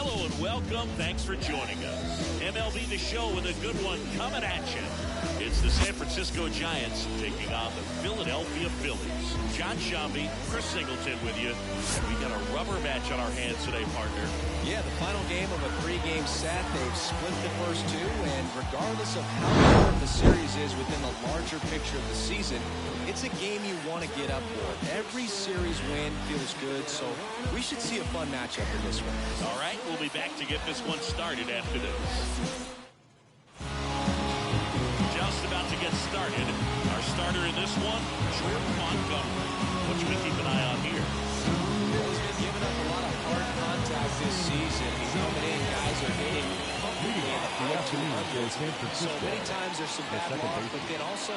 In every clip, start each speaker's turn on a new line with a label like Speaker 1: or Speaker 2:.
Speaker 1: Hello and welcome. Thanks for joining us. MLB The Show with a good one coming at you. It's the San Francisco Giants taking on the Philadelphia Phillies. John Shambi, Chris Singleton with you. We got a rubber match on our hands today, partner.
Speaker 2: Yeah, the final game of a three-game set. They've split the first two, and regardless of how important the series is within the larger picture of the season, it's a game you want to get up for. Every series win feels good, so we should see a fun matchup in this one.
Speaker 1: All right, we'll be back to get this one started after this. Just about to get started. Our starter in this one, Jordan Montgomery. What should we keep an eye on here?
Speaker 2: He's been giving up a lot of hard contact this season. He's coming in, guys are hitting so many times there's some bad luck, but then also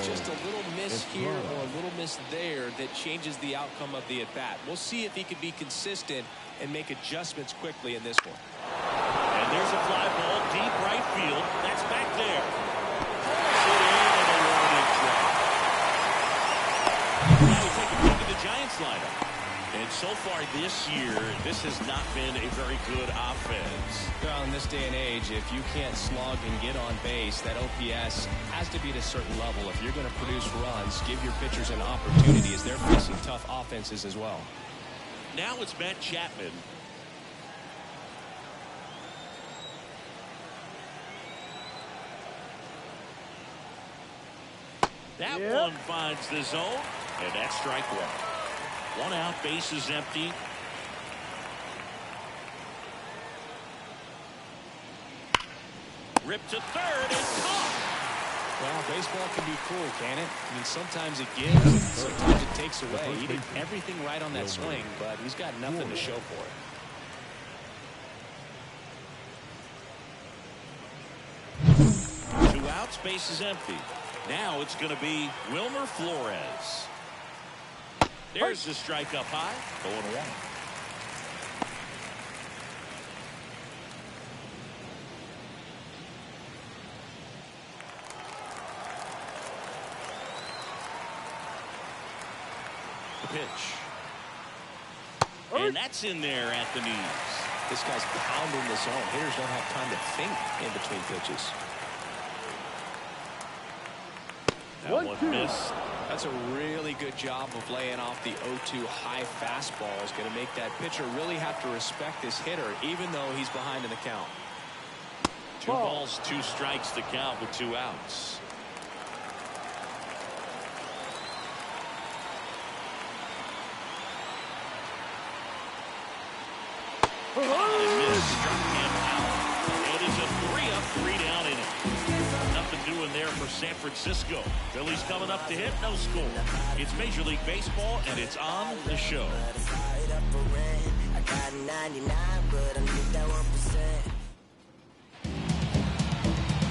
Speaker 2: just a little miss here or a little miss there that changes the outcome of the at-bat. We'll see if he can be consistent and make adjustments quickly in this one.
Speaker 1: And there's a fly ball deep right field. That's back there. Now we take a peek at the Giants lineup. And so far this year, this has not been a very good offense.
Speaker 2: Well, in this day and age, if you can't slug and get on base, that OPS has to be at a certain level. If you're going to produce runs, give your pitchers an opportunity as they're facing tough offenses as well.
Speaker 1: Now it's Matt Chapman. That one finds the zone, and that's strike one. One out, base is empty. Ripped to third and caught.
Speaker 2: Well, baseball can be cruel, can it? I mean, sometimes it gives, sometimes it takes away. He did everything right on that swing, but he's got nothing to show for
Speaker 1: it. Two outs, base is empty. Now it's going to be Wilmer Flores. There's the strike up high. 0-1. The pitch. And that's in there at the knees.
Speaker 2: This guy's pounding the zone. Hitters don't have time to think in between pitches.
Speaker 1: That one missed.
Speaker 2: That's a really good job of laying off the 0-2 high fastball. Is going to make that pitcher really have to respect this hitter, even though he's behind in the count.
Speaker 1: 2 balls, 2 strikes to count with 2 outs. Struck him out. It is a 3-up, 3-down inning. Nothing doing there for San Francisco. Phillies coming up to hit, no score. It's Major League Baseball, and it's on the show.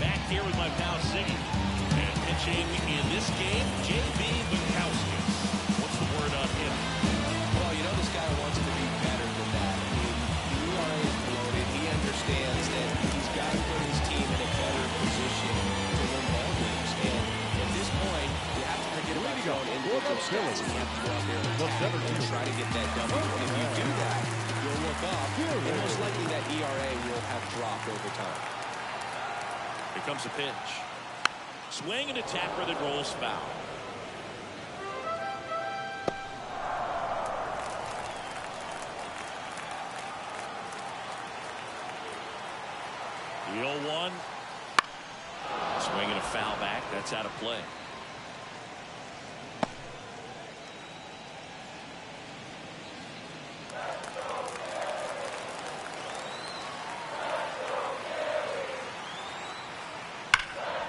Speaker 1: Back here with my pal Siggy. And pitching in this game, J.B. Bukowskis. What's the word on him?
Speaker 2: Well, you know this guy wants to be better than that. I mean, the ERA is bloated. He understands that he's got to put his team in a better position to win ball games. And at this point, you have to forget about your own individual skills. And you have to go out there and try to get that W. And if you do that, you'll look up, and most likely that ERA will have dropped over time.
Speaker 1: Here comes a pitch. Swing and a tapper that rolls foul. The 0-1. Swing and a foul back. That's out of play.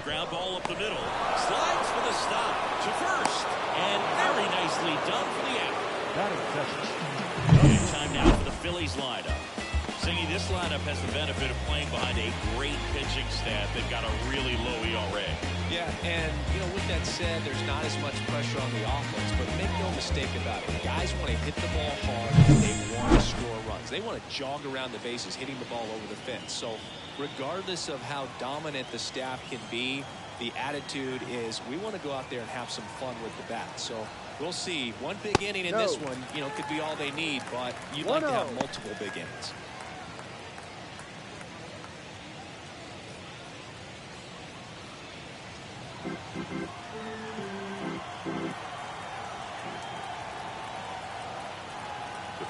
Speaker 1: Ground ball up the middle. Slides for the stop to first. And very nicely done for the out. And time now for the Phillies lineup. Singy, this lineup has the benefit of playing behind a great pitching staff. They've got a really low ERA.
Speaker 2: Yeah, and, you know, with that said, there's not as much pressure on the offense, but make no mistake about it. Guys want to hit the ball hard, and they want to score runs. They want to jog around the bases, hitting the ball over the fence. So regardless of how dominant the staff can be, the attitude is we want to go out there and have some fun with the bat. So we'll see. One big inning in this one, you know, could be all they need, but you'd like to have multiple big innings.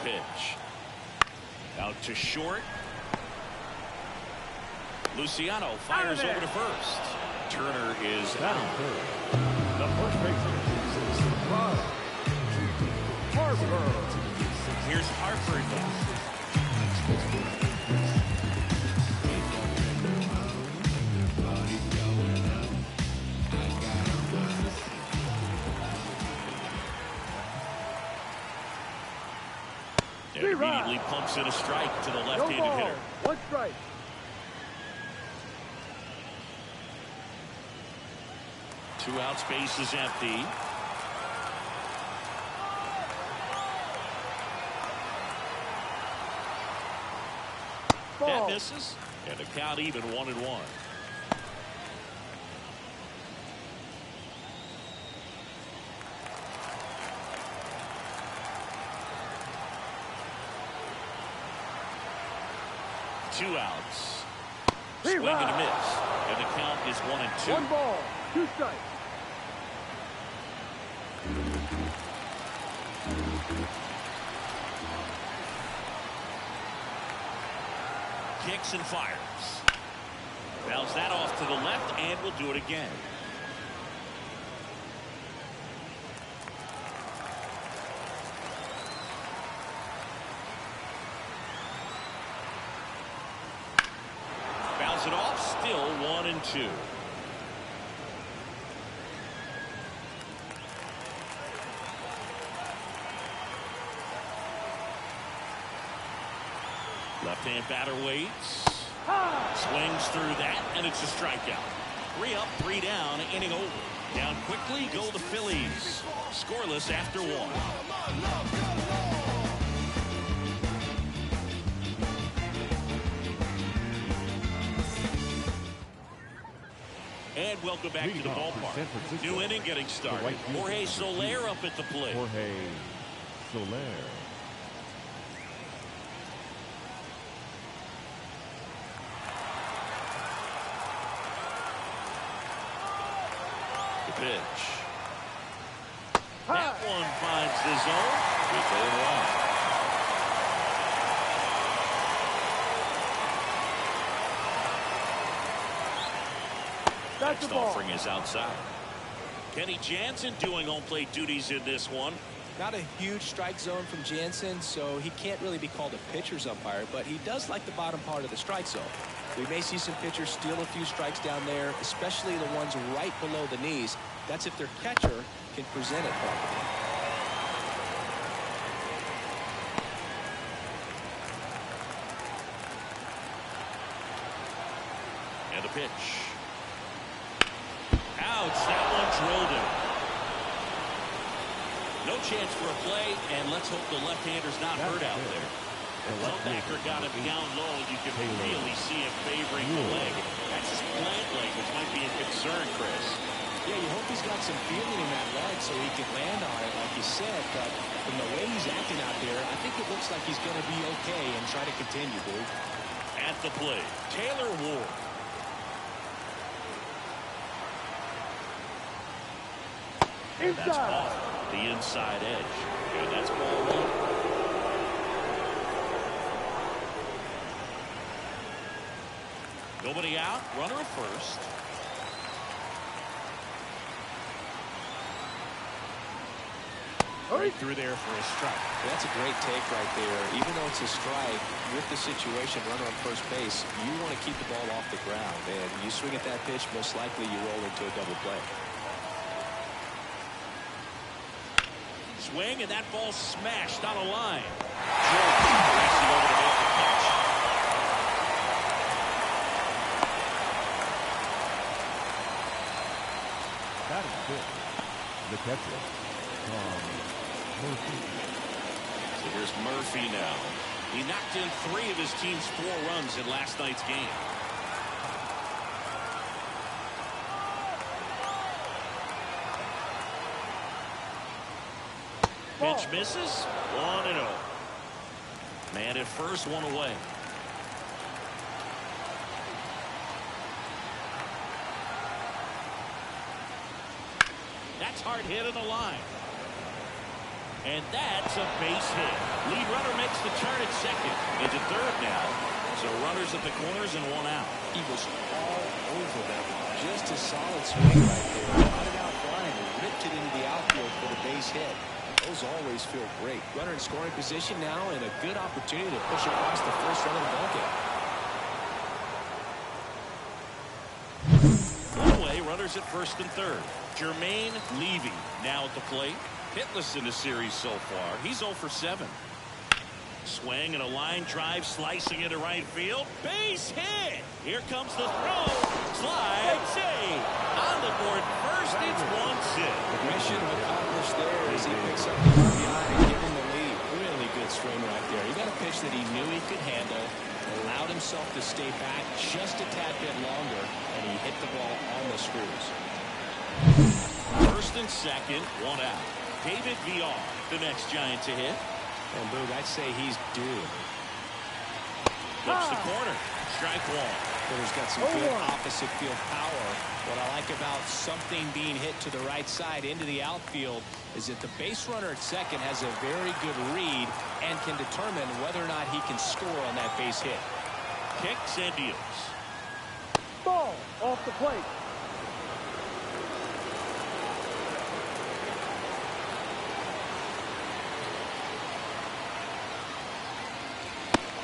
Speaker 1: pitch. Out to short. Luciano fires over to first. Turner is out.
Speaker 3: The first baseman is Harper.
Speaker 1: Here's Harper now. And immediately pumps in a strike to the left-handed hitter.
Speaker 3: One strike.
Speaker 1: Two outs, base is empty. That misses, and the count even 1-1. Two outs. Swing and a miss, and the count is 1-2.
Speaker 3: One ball, two strikes.
Speaker 1: Kicks and fires. Fouls that off to the left, and will do it again. Fouls it off, still 1-2. Left-hand batter waits. Swings through that, and it's a strikeout. 3 up, 3 down, inning over. Down quickly go the Phillies. Scoreless after 1. And welcome back to the ballpark. New inning getting started. Jorge Soler up at the plate.
Speaker 3: Jorge Soler.
Speaker 1: Pitch. That one finds the zone. Next offering is outside. Kenny Jansen doing home plate duties in this one.
Speaker 2: Not a huge strike zone from Jansen, so he can't really be called a pitcher's umpire, but he does like the bottom part of the strike zone. We may see some pitchers steal a few strikes down there, especially the ones right below the knees. That's if their catcher can present it properly.
Speaker 1: And the pitch. Ouch, that one drilled him. No chance for a play, and let's hope the left-hander's not hurt out there. The linebacker got him down low. You can really see him favoring the leg. That's his plant leg, which might be a concern, Chris.
Speaker 2: Yeah, you hope he's got some feeling in that leg so he can land on it, like you said. But from the way he's acting out there, I think it looks like he's going to be okay and try to continue, dude.
Speaker 1: At the plate, Taylor Ward. And that's off the inside edge. And that's ball 1. Nobody out, runner at first. Right through there for a strike.
Speaker 2: That's a great take right there. Even though it's a strike, with the situation, runner on first base, you want to keep the ball off the ground. And you swing at that pitch, most likely you roll into a double play.
Speaker 1: Swing, and that ball smashed on a line. George racing over to make the catch.
Speaker 3: That is good. The catcher. Murphy.
Speaker 1: So here's Murphy now. He knocked in 3 of his team's 4 runs in last night's game. Pitch misses. 1-0. Man at first, 1 away. That's hard hit in the line. And that's a base hit. Lead runner makes the turn at second. Into third now. So runners at the corners and one out.
Speaker 2: He was all over them. Just a solid swing right there. Got it out blind and ripped it into the outfield for the base hit. Those always feel great. Runner in scoring position now and a good opportunity to push across the first run of the ballgame.
Speaker 1: One away, runners at first and third. Jermaine Levy now at the plate. Hitless in the series so far. He's 0 for 7. Swing and a line drive slicing into right field. Base hit. Here comes the throw. Slide. Save. On the board first. It's 1-0.
Speaker 2: Mission accomplished there as he picks up the RBI and gives him the lead. Really good swing right there. He got a pitch that he knew he could handle. Allowed himself to stay back just a tad bit longer, and he hit the ball on the screws.
Speaker 1: First and second, one out. David VR, the next Giant to hit.
Speaker 2: And Boog, I'd say he's due.
Speaker 1: Flips the corner. Strike one.
Speaker 2: Hitter's got some good opposite field power. What I like about something being hit to the right side into the outfield is that the base runner at second has a very good read and can determine whether or not he can score on that base hit.
Speaker 1: Kicks and deals.
Speaker 3: Ball off the plate.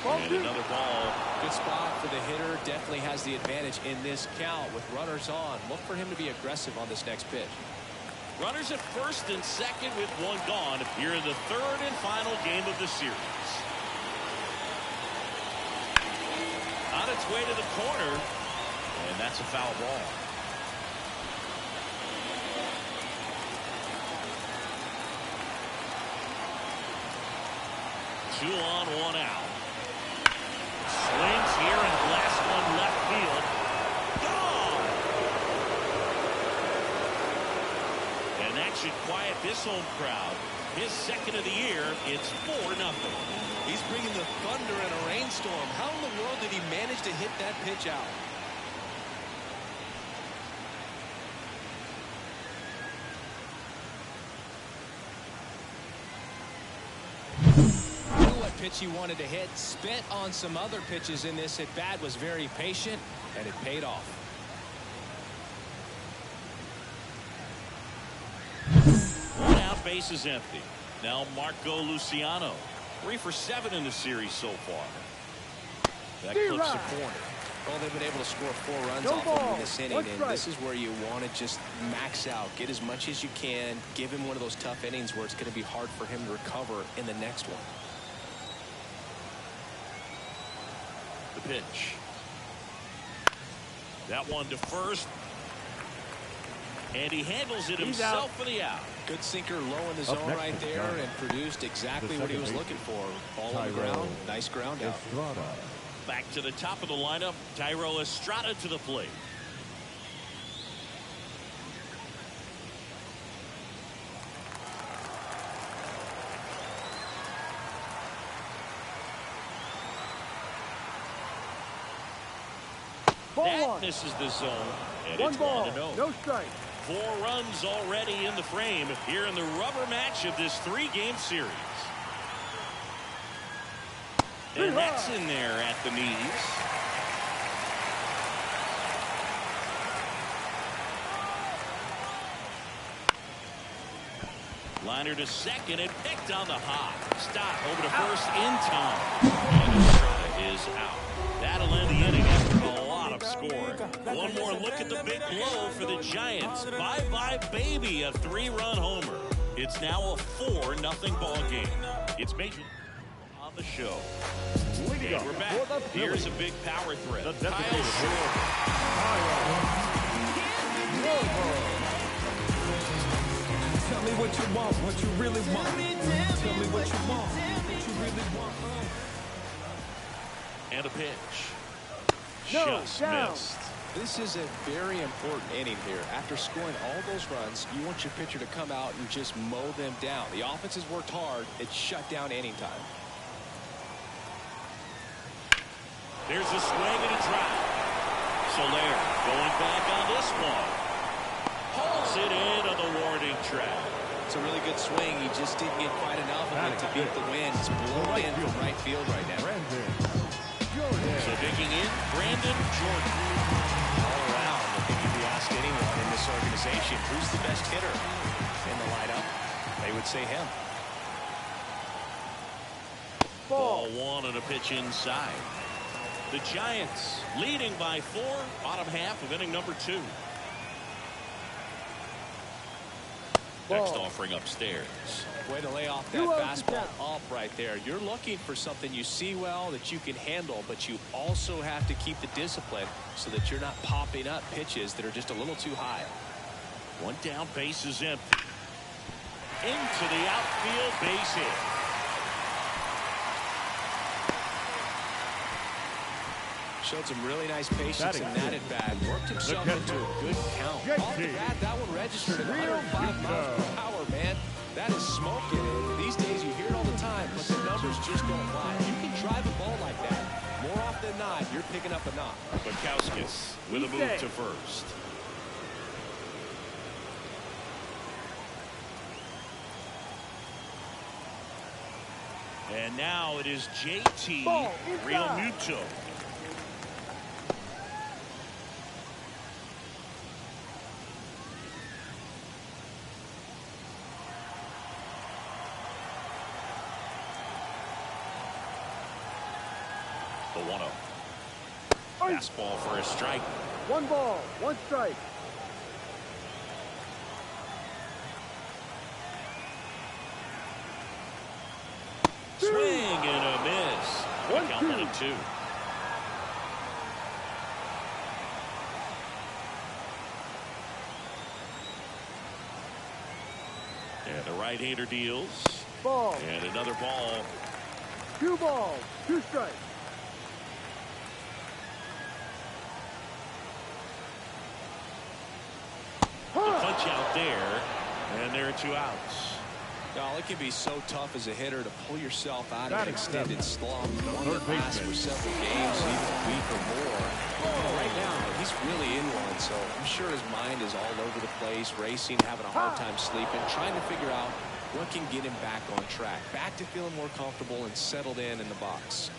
Speaker 1: And another ball.
Speaker 2: Good spot for the hitter. Definitely has the advantage in this count with runners on. Look for him to be aggressive on this next pitch.
Speaker 1: Runners at first and second with one gone here in the third and final game of the series. On its way to the corner, and that's a foul ball. Two on, one out. Swings here and blasts one left field. Gone! And that should quiet this home crowd. His second of the year. It's 4-0.
Speaker 2: He's bringing the thunder in a rainstorm. How in the world did he manage to hit that pitch out? Pitch he wanted to hit, spit on some other pitches in this at bat, was very patient, and it paid off.
Speaker 1: One out, base is empty. Now Marco Luciano, 3 for 7 in the series so far. That clips the corner.
Speaker 2: Well, they've been able to score 4 runs off him in this inning, and this is where you want to just max out, get as much as you can, give him one of those tough innings where it's going to be hard for him to recover in the next one.
Speaker 1: The pitch. That one to first. And he handles it himself for the out.
Speaker 2: Good sinker low in the zone right there and produced exactly what he was looking for. Ball on the ground. Nice ground out.
Speaker 1: Back to the top of the lineup. Thairo Estrada to the plate. That misses the zone, and it's 1-0.
Speaker 3: No strike.
Speaker 1: 4 runs already in the frame here in the rubber match of this 3-game series. And that's in there at the knees. Liner to second and picked on the hop. Stop over to first in time. And Estrada is out. That'll end the inning after a lot of scoring. One more look at the big blow for the Giants. Bye-bye, baby, a 3-run homer. It's now a 4-0 ball game. It's Major on the show. And we're back. Here's a big power threat. Kyle Schwarber.
Speaker 4: Tell me what you want, what you really want. Tell me what you want, what you really want.
Speaker 1: And a pitch. Just missed.
Speaker 2: This is a very important inning here. After scoring all those runs, you want your pitcher to come out and just mow them down. The offense has worked hard. It's shut down inning time.
Speaker 1: There's a swing and a drive. Soler going back on this one. Hauls it into the warning track.
Speaker 2: It's a really good swing. He just didn't get quite enough of it to beat the wind. It's blown in from right field right now.
Speaker 1: So digging in, Brandon Jordan.
Speaker 2: All around, I think if you ask anyone in this organization who's the best hitter in the lineup, they would say him.
Speaker 1: Ball 1 and a pitch inside. The Giants leading by 4, bottom half of inning number 2. Next offering upstairs.
Speaker 2: Way to lay off that fastball up right there. You're looking for something you see well that you can handle, but you also have to keep the discipline so that you're not popping up pitches that are just a little too high.
Speaker 1: 1 down, base is empty. Into the outfield, base hit.
Speaker 2: Showed some really nice patience in that at bat. Worked himself into a good count. Off the bat, that one registered at 105 miles per hour, man. That is smoking. These days you hear it all the time, but the numbers just don't lie. You can drive a ball like that. More often than not, you're picking up a knock.
Speaker 1: Bukowskis with a move to first. And now it is JT Realmuto. The 1-0. Fastball for a strike.
Speaker 3: 1 ball, 1 strike.
Speaker 1: Swing and a miss. Count 1 and 2. And the right-hander deals.
Speaker 3: Ball.
Speaker 1: And another ball.
Speaker 3: 2 balls, 2 strikes.
Speaker 1: The punch out there, and there are 2 outs.
Speaker 2: No, it can be so tough as a hitter to pull yourself out of an extended slump, one that lasts for several games, even a week or more. Right now, he's really in one, so I'm sure his mind is all over the place, racing, having a hard time sleeping, trying to figure out what can get him back on track, back to feeling more comfortable and settled in the box.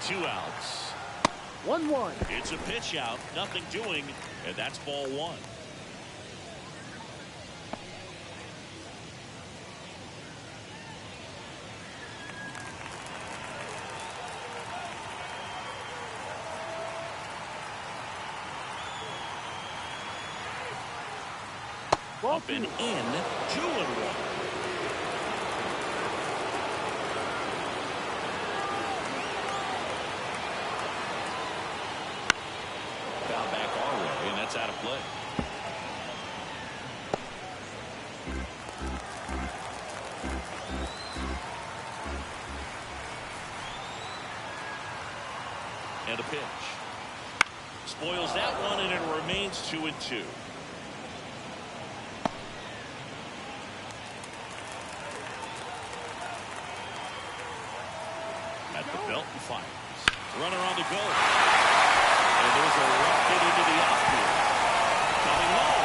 Speaker 1: Two outs.
Speaker 3: 1-1.
Speaker 1: It's a pitch out, nothing doing, and that's ball 1. Up and in, 2-1. Foul back our way, and that's out of play. And a pitch. Spoils that one, and it remains 2-2. At the belt and fires. Runner on the go. And there's a rocket into the outfield. Coming home.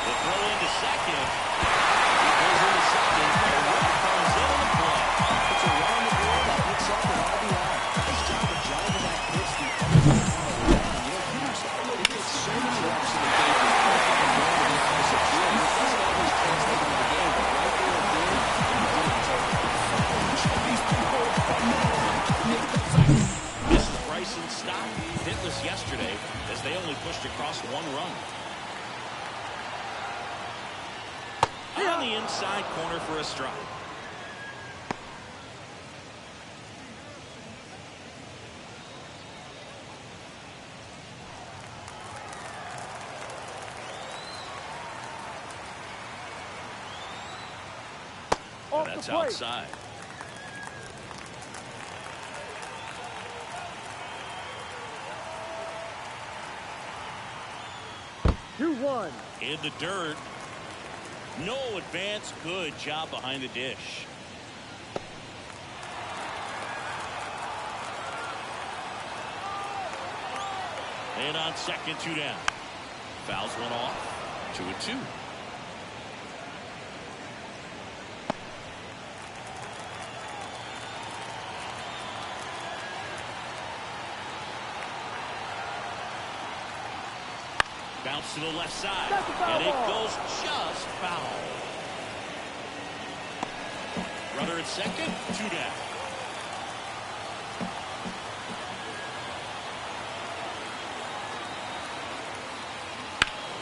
Speaker 1: The throw into second. He goes into second. The runner comes in on the play.
Speaker 2: It's a run on the board that picks up an RBI. Nice job of driving that pitch the other way around. It gets so many reps in the game. And going to the opposite field. It doesn't always translate into the game, but right there and there,
Speaker 1: This is Bryson Stott, hitless yesterday as they only pushed across 1 run. On the inside corner for a strike. And that's outside. In the dirt. No advance. Good job behind the dish. And on second, 2 down. Fouls one off. 2-2. Bounce to the left side. And it goes just foul. Runner at second, 2 down.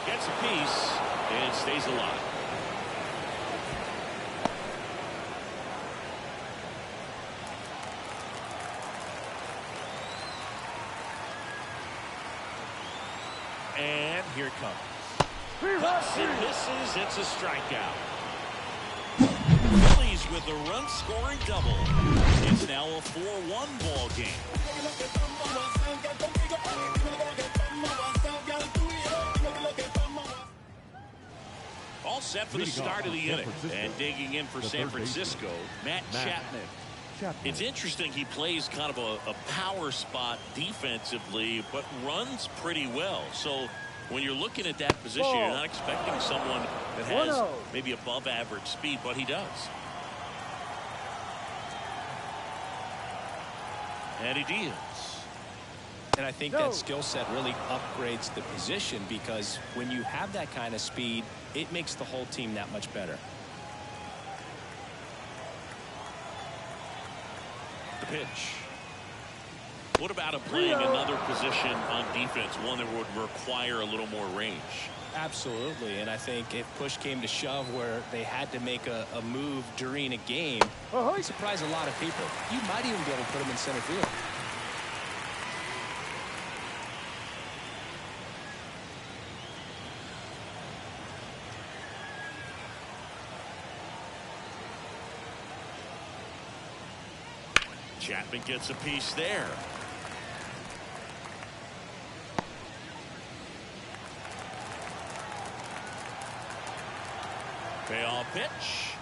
Speaker 1: Gets a piece and stays alive. And here it comes. Cuts and misses. It's a strikeout. Phillies with a run-scoring double. It's now a 4-1 ball game. All set for the start of the inning. And digging in for San Francisco, Matt Chapman. It's interesting, he plays kind of a power spot defensively, but runs pretty well. So when you're looking at that position, you're not expecting someone that has maybe above average speed, but he does. And he deals.
Speaker 2: And I think that skill set really upgrades the position, because when you have that kind of speed, it makes the whole team that much better.
Speaker 1: The pitch. What about him playing another position on defense, one that would require a little more range?
Speaker 2: Absolutely, and I think if push came to shove where they had to make a move during a game, it would surprise a lot of people. You might even be able to put him in center field.
Speaker 1: Chapman gets a piece there. Payoff pitch.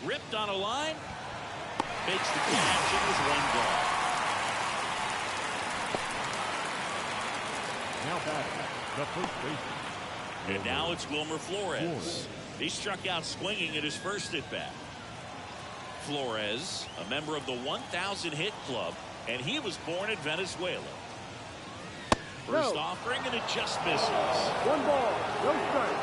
Speaker 1: Ripped on a line. Makes the catch. It was 1 ball.
Speaker 5: Now batting, the first baseman.
Speaker 1: And now it's Wilmer Flores. He struck out swinging at his first at bat. Flores, a member of the 1,000 hit club, and he was born in Venezuela. First offering, and it just misses.
Speaker 3: 1 ball, no strike.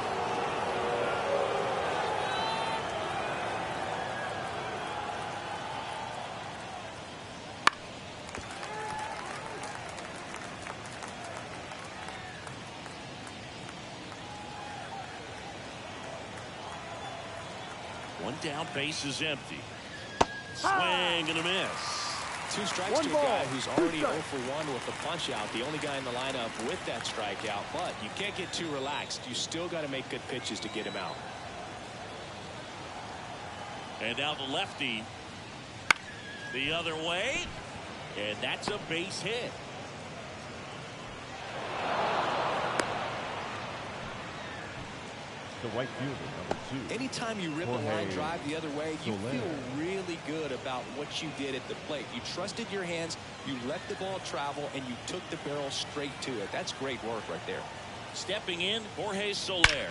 Speaker 1: One down, base is empty. Swing and a miss.
Speaker 2: 2 strikes to a guy who's already 0 for 1 with the punch out. The only guy in the lineup with that strikeout, but you can't get too relaxed. You still got to make good pitches to get him out.
Speaker 1: And now the lefty the other way, and that's a base hit.
Speaker 5: The right fielder, number 2.
Speaker 2: Anytime you rip a line drive the other way, you feel really good about what you did at the plate. You trusted your hands, you let the ball travel, and you took the barrel straight to it. That's great work right there.
Speaker 1: Stepping in, Jorge Soler. That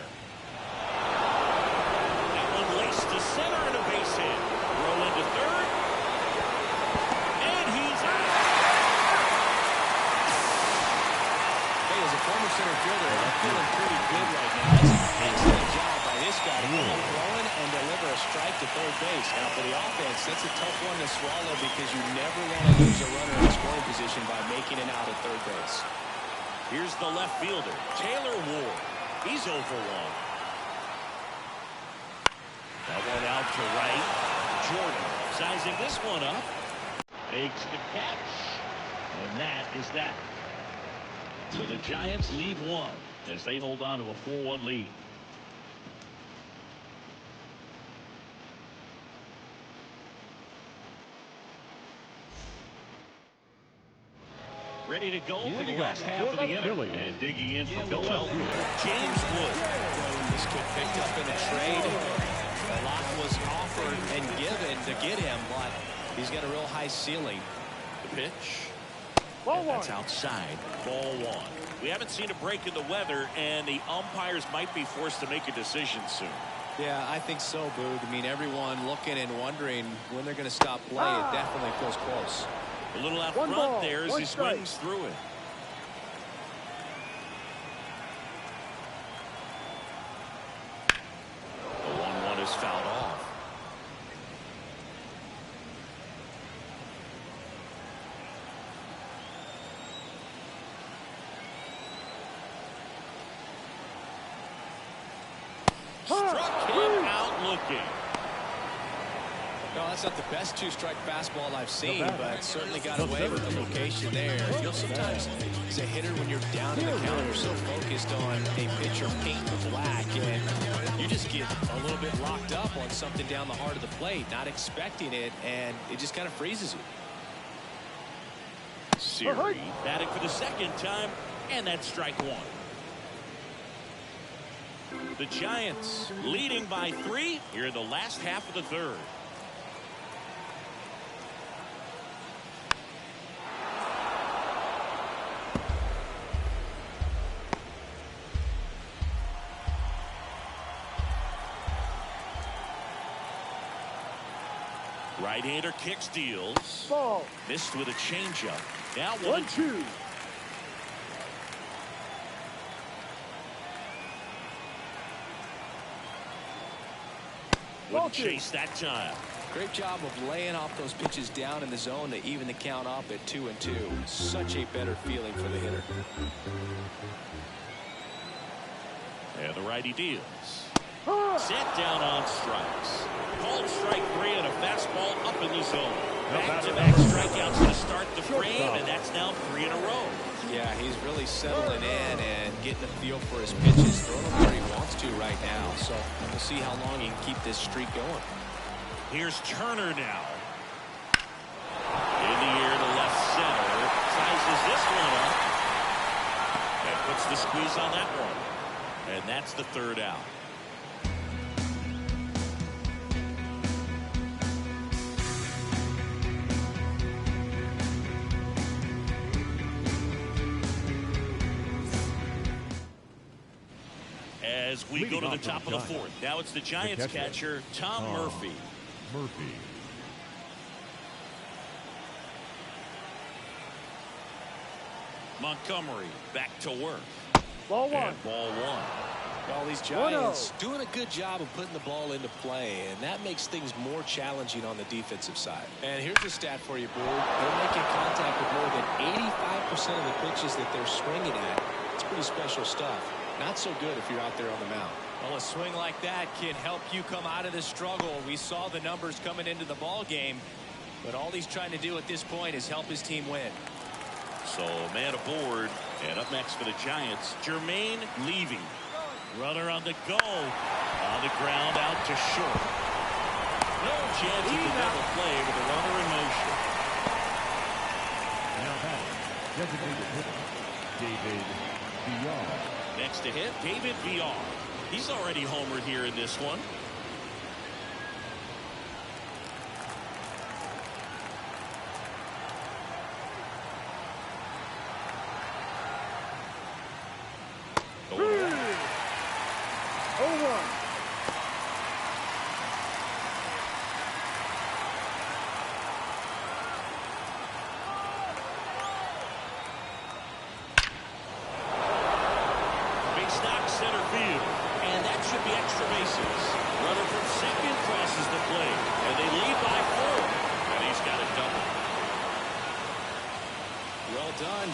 Speaker 1: one laced to center and a base hit. Throw into third. And he's out.
Speaker 2: Hey, as a former center fielder, I'm feeling pretty good right now. That's an excellent job by this guy to come up throwing and deliver a strike to third base. Now, for the offense, that's a tough one to swallow, because you never want to lose a runner in scoring position by making it out at third base.
Speaker 1: Here's the left fielder, Taylor Ward. He's 0 for 1. That one out to right. Jordan sizing this one up. Makes the catch. And that is that. So the Giants lead 1 as they hold on to a 4-1 lead. Ready to go for the last half of the inning. And digging in from Philadelphia, James Wood.
Speaker 2: This kid picked up in a trade. A lot was offered and given to get him, but he's got a real high ceiling.
Speaker 1: The pitch.
Speaker 3: Ball
Speaker 1: That's
Speaker 3: one.
Speaker 1: outside. Ball one. We haven't seen a break in the weather, and the umpires might be forced to make a decision soon.
Speaker 2: Yeah, I think so, Boog. I mean, everyone looking and wondering when they're going to stop play. It definitely feels close.
Speaker 1: A little out
Speaker 3: One
Speaker 1: front
Speaker 3: ball,
Speaker 1: there as
Speaker 3: one
Speaker 1: he
Speaker 3: strike.
Speaker 1: swings through it. The 1-1 is fouled off. Struck him out looking.
Speaker 2: No, that's not the best two-strike fastball I've seen, but certainly got away with the location there. You know, sometimes as a hitter, when you're down in the count, you're so focused on a pitcher painting black, and you just get a little bit locked up on something down the heart of the plate, not expecting it, and it just kind of freezes you.
Speaker 1: Siri batting for the second time, and that's strike one. The Giants leading by 3 here in the last half of the third. Right-hander kicks, deals.
Speaker 3: Ball.
Speaker 1: Missed with a changeup. Now
Speaker 3: 1-2.
Speaker 1: Wouldn't chase that time.
Speaker 2: Great job of laying off those pitches down in the zone to even the count up at 2-2. Such a better feeling for the hitter.
Speaker 1: And the righty deals. Set down on strikes. Called strike 3 and a fastball up in the zone. Back-to-back strikeouts to start the frame, and that's now 3 in a row.
Speaker 2: Yeah, he's really settling in and getting a feel for his pitches, throwing them where he wants to right now. So we'll see how long he can keep this streak going.
Speaker 1: Here's Turner now. In the air to left center. Sizes this one up. And puts the squeeze on that one. And that's the third out. As we go to the top of the fourth. Now it's the Giants catcher, Tom Murphy. Montgomery back to work.
Speaker 3: Ball one.
Speaker 1: And ball one.
Speaker 2: Well, these Giants doing a good job of putting the ball into play, and that makes things more challenging on the defensive side. And here's a stat for you, Boo. They're making contact with more than 85% of the pitches that they're swinging at. It's pretty special stuff. Not so good if you're out there on the mound.
Speaker 6: Well, a swing like that can help you come out of this struggle. We saw the numbers coming into the ball game, but all he's trying to do at this point is help his team win.
Speaker 1: So man aboard, and up next for the Giants, Jermaine Levy. Runner on the go. On the ground out to short. No chance of the double play with a runner in motion.
Speaker 5: Now batting, designated hitter, David Villar.
Speaker 1: Next to hit, David Villar. He's already homered here in this one.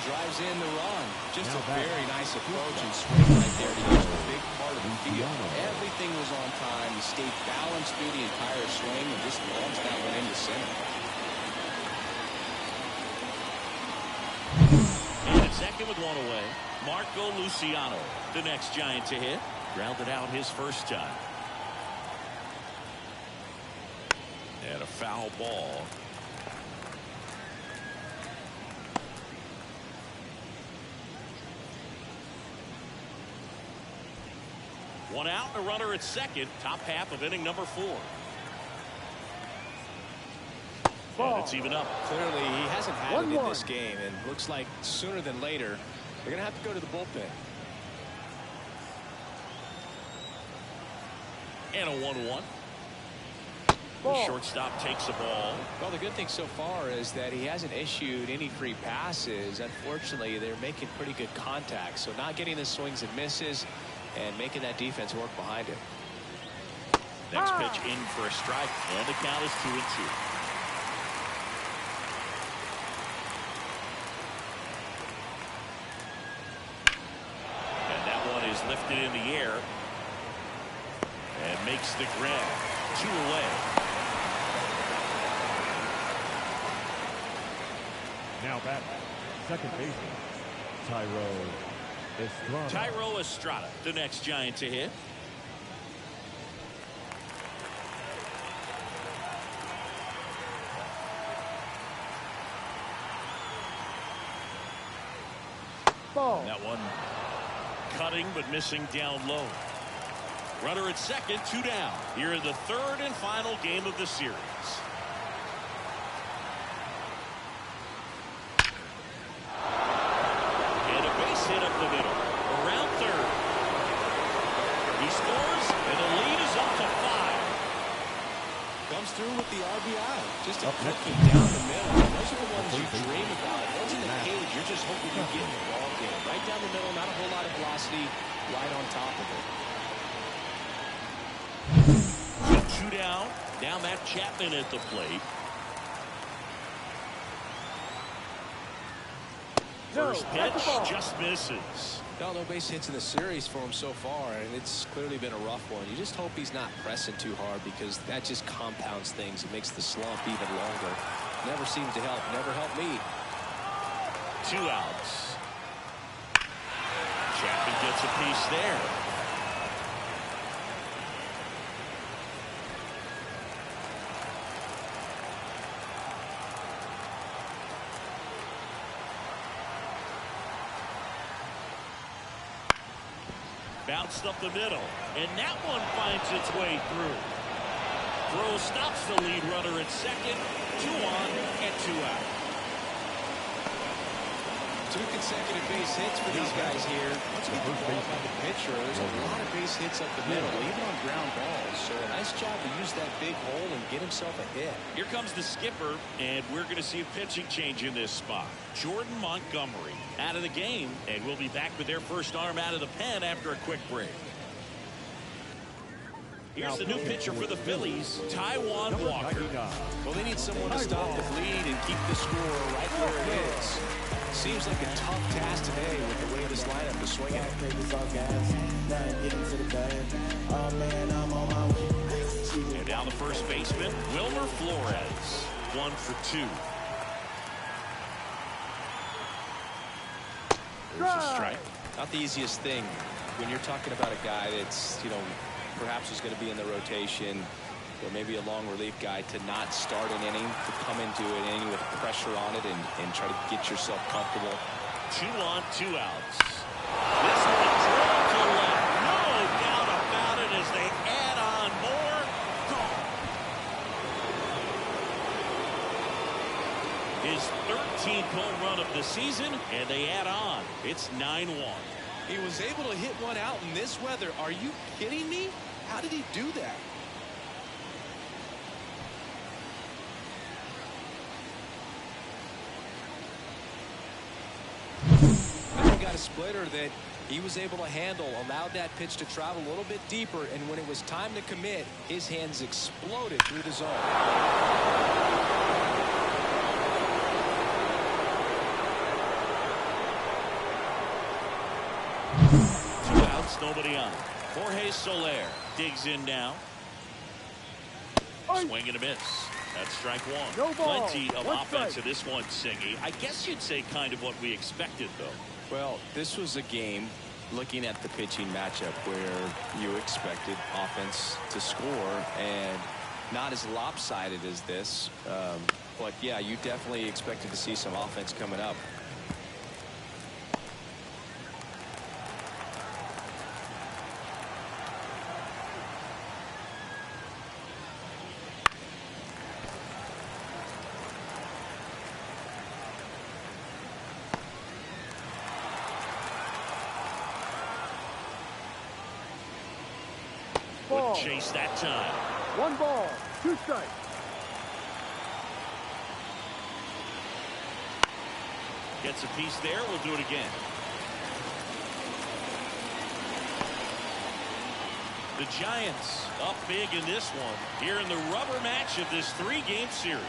Speaker 2: Drives in the run. Just a very nice approach and swing right there to use a big part of the field. Everything was on time. He stayed balanced through the entire swing and just launched that one into center.
Speaker 1: And at second with one away, Marco Luciano, the next Giant to hit. Grounded out his first time. And a foul ball. One out, a runner at second, top half of inning number 4. And it's even up.
Speaker 6: Clearly, he hasn't had it in this game, and looks like sooner than later, they're going to have to go to the bullpen.
Speaker 1: And a 1-1. The shortstop takes the ball.
Speaker 6: Well, the good thing so far is that he hasn't issued any free passes. Unfortunately, they're making pretty good contact, so not getting the swings and misses and making that defense work behind it.
Speaker 1: Next pitch in for a strike, and the count is 2-2. And that one is lifted in the air and makes the grab. 2 away.
Speaker 5: Now back, second baseman,
Speaker 1: Thairo Estrada, the next Giant to hit. That one cutting but missing down low. Runner at second, 2 down. Here in the third and final game of the series. And a base hit up the middle. Around third. He scores, and the lead is up to 5.
Speaker 2: Comes through with the RBI. Just a cookie down the middle. Those are the ones you dream about. Those in the cage, you're just hoping you get involved in. Right down the middle, not a whole lot of velocity, right on top of it.
Speaker 1: 2 down. Now Matt Chapman at the plate. First pitch just misses.
Speaker 6: No base hits in the series for him so far, and it's clearly been a rough one. You just hope he's not pressing too hard, because that just compounds things. It makes the slump even longer. Never seems to help. Never helped me.
Speaker 1: 2 outs. Chapman gets a piece there. Bounced up the middle, and that one finds its way through. Throw stops the lead runner at second. 2 on and 2 out.
Speaker 6: 2 consecutive base hits for these guys here. Once you get the ball by the pitcher, there's a lot of base hits up the middle, even on ground balls. So a nice job to use that big hole and get himself a hit.
Speaker 1: Here comes the skipper, and we're going to see a pitching change in this spot. Jordan Montgomery out of the game, and we'll be back with their first arm out of the pen after a quick break. Here's the new pitcher for the Phillies, Taijuan Walker.
Speaker 6: Well, they need someone to stop the bleed and keep the score right where it is. Seems like a tough task today with the way this lineup is swinging.
Speaker 1: And now the first baseman, Wilmer Flores, 1 for 2. There's a strike.
Speaker 6: Not the easiest thing when you're talking about a guy that's, perhaps is going to be in the rotation, or maybe a long relief guy, to not start an inning, to come into an inning with pressure on it and try to get yourself comfortable.
Speaker 1: 2 on, 2 outs. This one drilled to left. No doubt about it as they add on more. Gone. His 13th home run of the season, and they add on. It's 9-1.
Speaker 2: He was able to hit one out in this weather. Are you kidding me? How did he do that?
Speaker 6: Now he got a splitter that he was able to handle, allowed that pitch to travel a little bit deeper, and when it was time to commit, his hands exploded through the zone.
Speaker 1: 2 outs, nobody on. Jorge Soler digs in now. Swing and a miss. That's strike 1. Plenty of offense in this one, Singy. I guess you'd say kind of what we expected, though.
Speaker 6: Well, this was a game, looking at the pitching matchup, where you expected offense to score, and not as lopsided as this. But, yeah, you definitely expected to see some offense coming up.
Speaker 1: Good chase that time.
Speaker 3: 1 ball, 2 strikes.
Speaker 1: Gets a piece there. We'll do it again. The Giants up big in this one here in the rubber match of this 3-game series.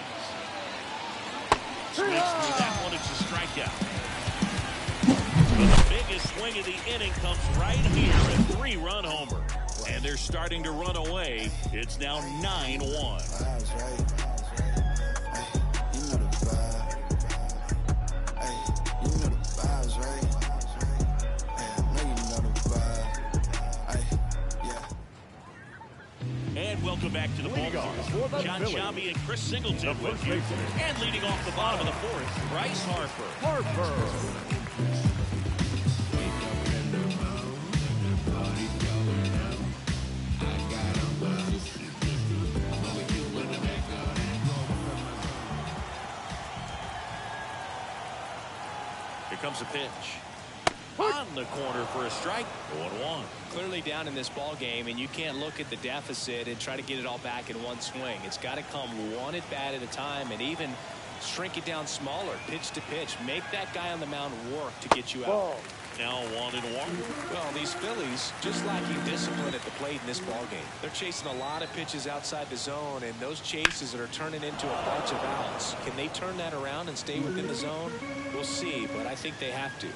Speaker 1: Swings through that one. It's a strikeout. But the biggest swing of the inning comes right here, a 3-run homer. And they're starting to run away. It's now 9-1. And welcome back to the ballpark. John Sciambi and Chris Singleton with you. And leading off the bottom of the 4th, Bryce Harper. Here comes a pitch. On the corner for a strike. 0-1.
Speaker 2: Clearly down in this ball game, and you can't look at the deficit and try to get it all back in one swing. It's got to come one at bat at a time, and even shrink it down smaller, pitch to pitch. Make that guy on the mound work to get you out.
Speaker 1: Now 1-1.
Speaker 2: Well, these Phillies just lacking discipline at the plate in this ball game. They're chasing a lot of pitches outside the zone, and those chases that are turning into a bunch of outs. Can they turn that around and stay within the zone? We'll see, but I think they have to.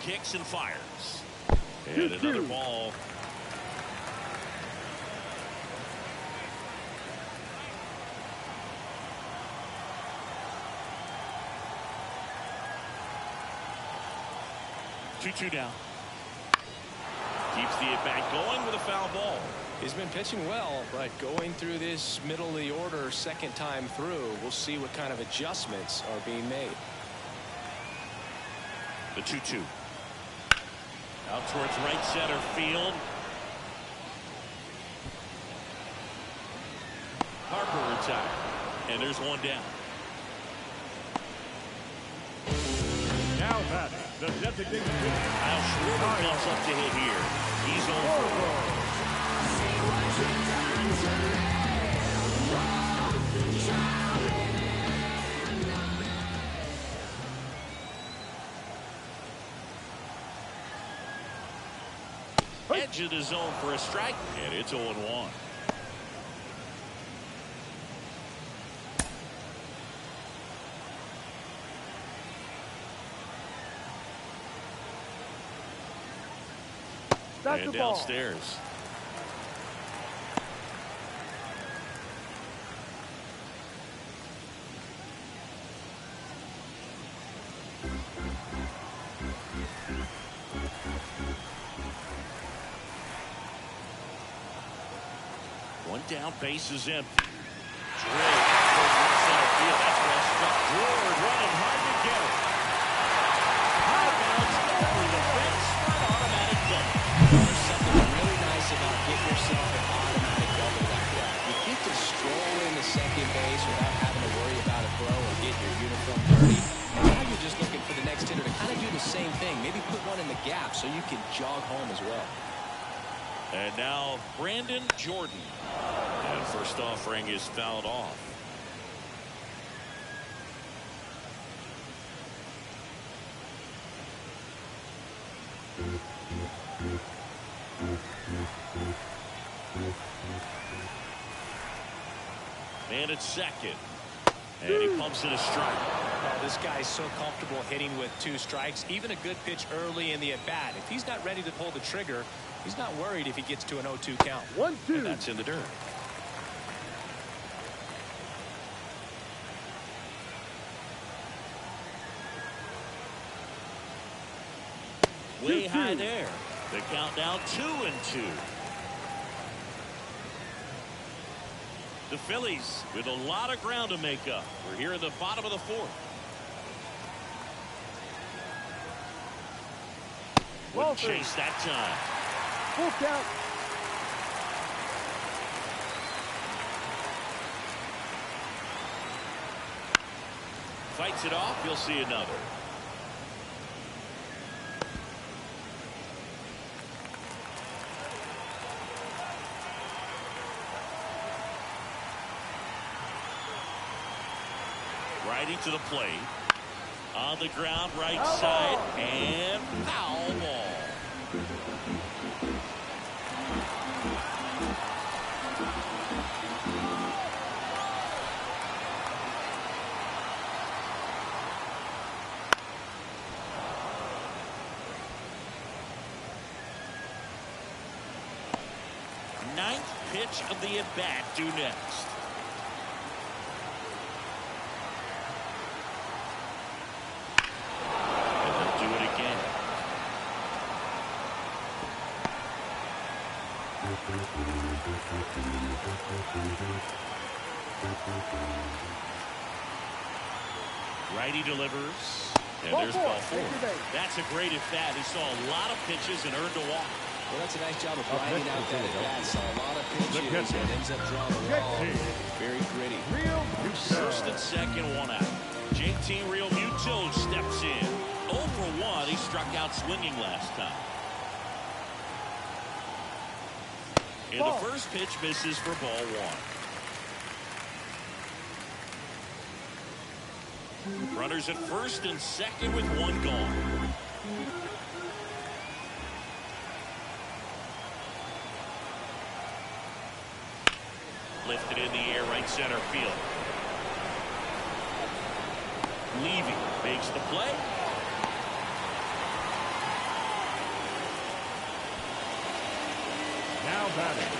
Speaker 1: Kicks and fires. And another ball. Two down. Keeps the at-bat going with a foul ball.
Speaker 2: He's been pitching well, but going through this middle of the order second time through, we'll see what kind of adjustments are being made.
Speaker 1: The 2-2. Out towards right center field. Harper retired. And there's one down.
Speaker 5: Now batting, the designated hitter.
Speaker 1: Kyle Schwarber comes up to hit here. He's over. Edge of the zone for a strike, and it's 0-1. And downstairs. One down, base is empty. Drilled towards right center field. That's well struck. Ward running hard to get it. High bounce over the fence for an automatic double.
Speaker 2: There's something really nice about getting yourself an automatic double like that. You get to stroll into second base without having to worry about a throw or getting your uniform dirty. And now you're just looking for the next hitter to kind of do the same thing. Maybe put one in the gap so you can jog home as well.
Speaker 1: And now Brandon Jordan. And first offering is fouled off. And it's second. And he pumps in a strike.
Speaker 2: Oh, this guy's so comfortable hitting with 2 strikes. Even a good pitch early in the at-bat. If he's not ready to pull the trigger, he's not worried if he gets to an 0-2 count.
Speaker 3: 1-2.
Speaker 1: And that's in the dirt. Way high there. The count now 2-2. The Phillies with a lot of ground to make up. We're here in the bottom of the 4th. Wouldn't chase that time.
Speaker 3: Full count.
Speaker 1: Fights it off. You'll see another. Righty to the plate. On the ground, right side, and foul ball. Ninth pitch of the at-bat due next. And they'll do it again. Righty delivers. And there's ball four. That's a great at-bat. He saw a lot of pitches and earned a walk.
Speaker 2: Well, that's a nice job of grinding out that at-bat. Saw a lot of pitches and ends up drawing a ball. Very gritty.
Speaker 1: First and second, one out. JT Real Muto steps in. 0 for 1. He struck out swinging last time. And the first pitch misses for ball one. Runners at first and second with one gone. Lifted in the air, right center field. Levy makes the play.
Speaker 5: Now batting.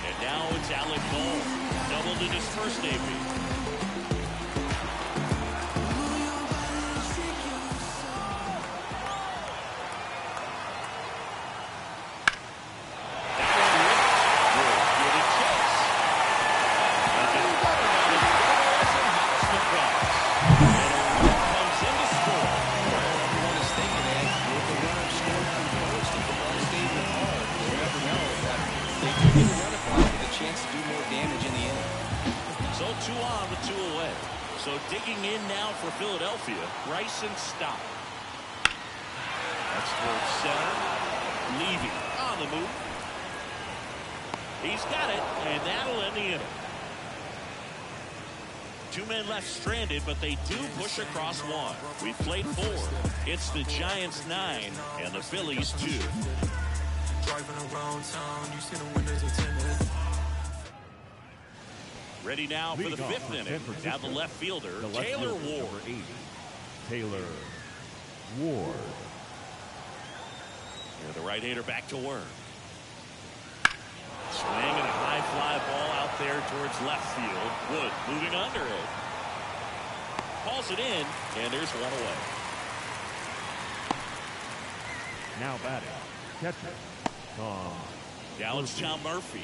Speaker 1: And now it's Alec Cole. Doubled in his first debut. Digging in now for Philadelphia, Bryson Stott. That's towards center. Levy on the move. He's got it, and that'll end the inning. Two men left stranded, but they do push across one. We've played 4. It's the Giants 9 and the Phillies 2.
Speaker 7: Driving around town, you see the windows are tinted.
Speaker 1: Ready now for the 5th inning. Now the left fielder, Taylor Ward.
Speaker 5: Taylor Ward.
Speaker 1: Here the right-hander back to work. Swing and a high fly ball out there towards left field. Wood moving under it. Calls it in, and there's one away.
Speaker 5: Now batting. Catcher.
Speaker 1: Now it's Tom Murphy.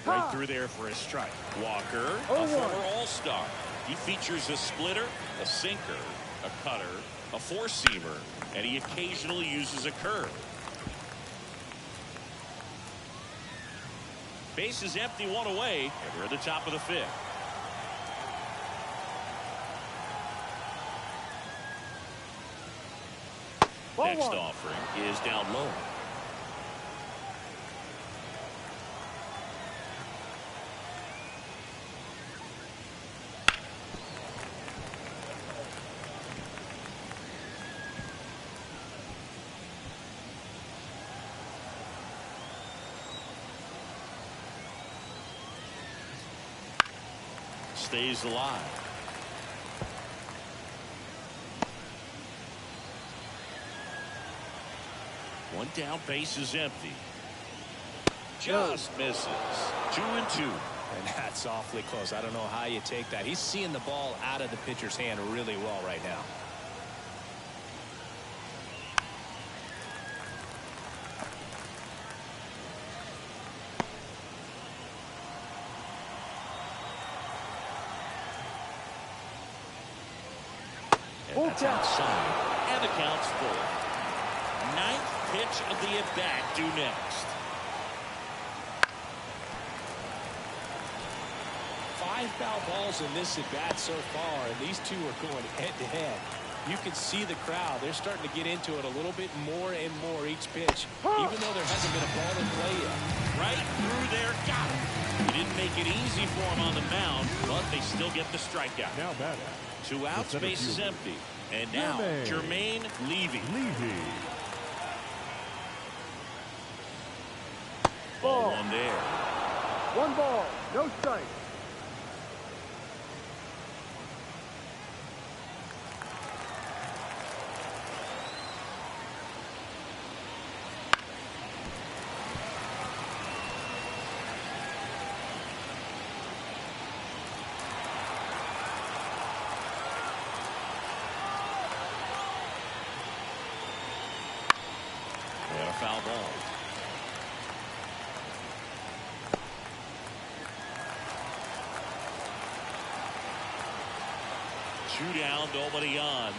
Speaker 1: Right through there for a strike. Walker, a former All-Star. He features a splitter, a sinker, a cutter, a four-seamer, and he occasionally uses a curve. Base is empty, one away, and we're at the top of the 5th. Next offering is down low. Stays alive. One down, base is empty. Just misses. 2-2.
Speaker 2: And that's awfully close. I don't know how you take that. He's seeing the ball out of the pitcher's hand really well right now.
Speaker 1: And that's outside. And the count's full. Ninth pitch of the at-bat due next.
Speaker 2: 5 foul balls in this at-bat so far, and these two are going head-to-head. You can see the crowd. They're starting to get into it a little bit more and more each pitch, even though there hasn't been a ball in play yet.
Speaker 1: Right through there, got him. He didn't make it easy for him on the mound, but they still get the strikeout.
Speaker 5: Now batter.
Speaker 1: 2 outs, base is empty. And now, Jermaine Levy. Ball 1 there.
Speaker 3: 1 ball, no strike.
Speaker 1: And a foul ball. Two down, nobody on.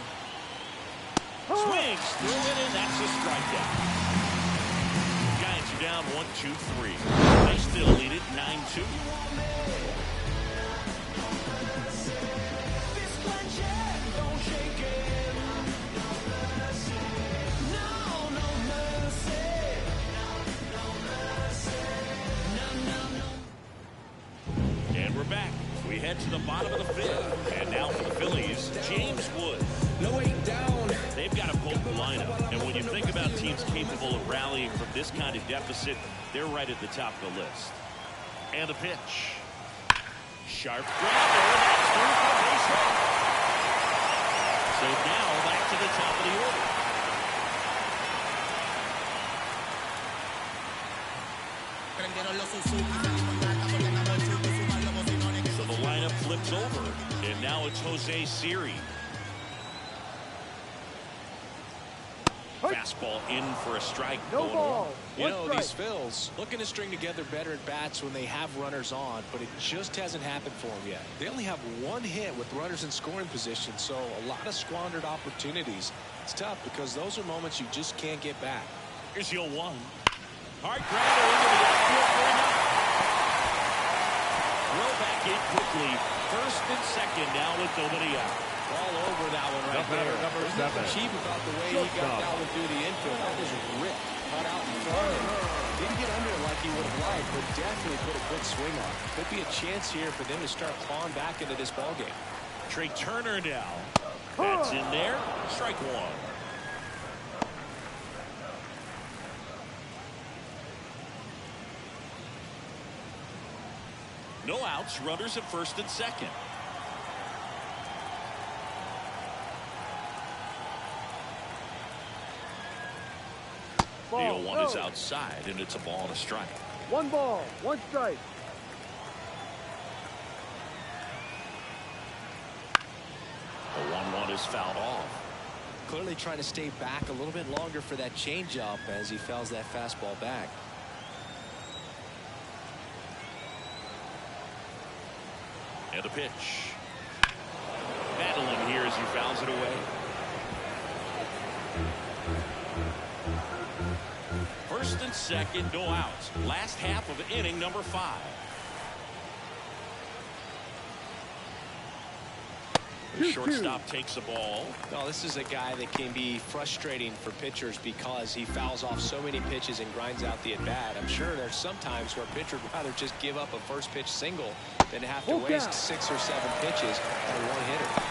Speaker 1: Swings through it, and that's a strikeout. Giants are down 1-2-3. They still lead it 9-2. And we're back. We head to the bottom of the 5th. And now for the Phillies, James Wood.
Speaker 4: No 8 down.
Speaker 1: They've got a potent lineup. And when you think about teams capable of rallying from this kind of deficit, they're right at the top of the list. And the pitch. Sharp grab. That's through for a base hit. So now back to the top of the order. So the lineup flips over, and now it's Jose Siri. Fastball in for a strike.
Speaker 3: No ball.
Speaker 2: You
Speaker 3: 1
Speaker 2: know,
Speaker 3: strike.
Speaker 2: these Phils looking to string together better at bats when they have runners on, but it just hasn't happened for them yet. They only have 1 hit with runners in scoring position, so a lot of squandered opportunities. It's tough because those are moments you just can't get back.
Speaker 1: Here's the 0-1. Hard grounder into the outfield for a knock. Throw back in quickly. First and second now with nobody out.
Speaker 2: All over that one right there.
Speaker 5: Number
Speaker 2: There's
Speaker 5: 7.
Speaker 2: nothing cheap about the way he got down through the infield. That was ripped. Cut out in front. Didn't get under it like he would have liked, but definitely put a good swing on. Could be a chance here for them to start clawing back into this ballgame.
Speaker 1: Trey Turner now. That's in there. Strike 1. No outs, runners at first and second. The 0-1 is outside, and it's a ball and a strike.
Speaker 3: 1 ball, 1 strike.
Speaker 1: The 1-1 is fouled off.
Speaker 2: Clearly trying to stay back a little bit longer for that changeup as he fouls that fastball back.
Speaker 1: And the pitch. Battling here as he fouls it away. First and second, no outs. Last half of inning number 5. The shortstop takes the ball.
Speaker 2: Well, this is a guy that can be frustrating for pitchers because he fouls off so many pitches and grinds out the at-bat. I'm sure there's some times where a pitcher would rather just give up a first pitch single than have to waste 6 or 7 pitches on a one-hitter.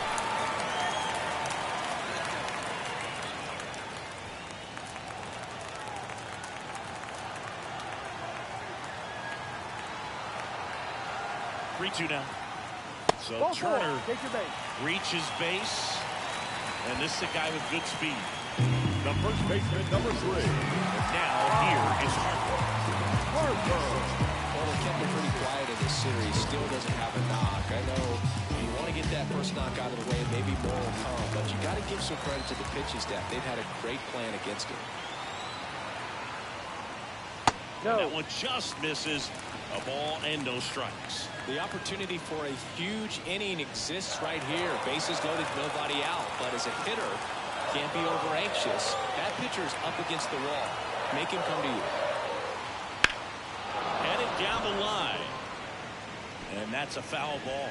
Speaker 1: Three-two now. So
Speaker 3: Ball
Speaker 1: Turner
Speaker 3: take your base.
Speaker 1: reaches base, and this is a guy with good speed.
Speaker 5: The first baseman, number 3.
Speaker 1: Now here is Harper.
Speaker 2: Well, they kept him pretty quiet in this series. Still doesn't have a knock. I know you want to get that first knock out of the way, maybe more will come, but you got to give some credit to the pitching staff. They've had a great plan against him.
Speaker 1: And that one just misses. A ball and no strikes.
Speaker 2: The opportunity for a huge inning exists right here. Bases loaded, nobody out. But as a hitter, can't be over anxious. That pitcher is up against the wall. Make him come to you.
Speaker 1: Headed down the line. And that's a foul ball.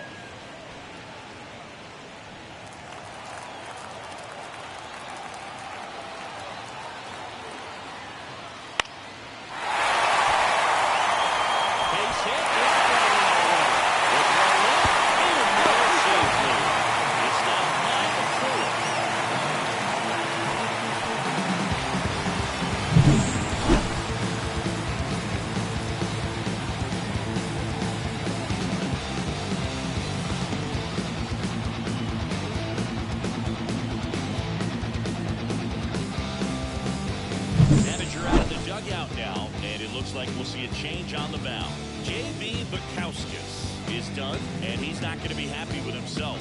Speaker 1: Base hit. It's one left. And more safely. It's now 9-4. Manager out of the dugout now, and it looks like we'll see a change on the mound. J.B. Bukowskis is done, and he's not going to be happy with himself.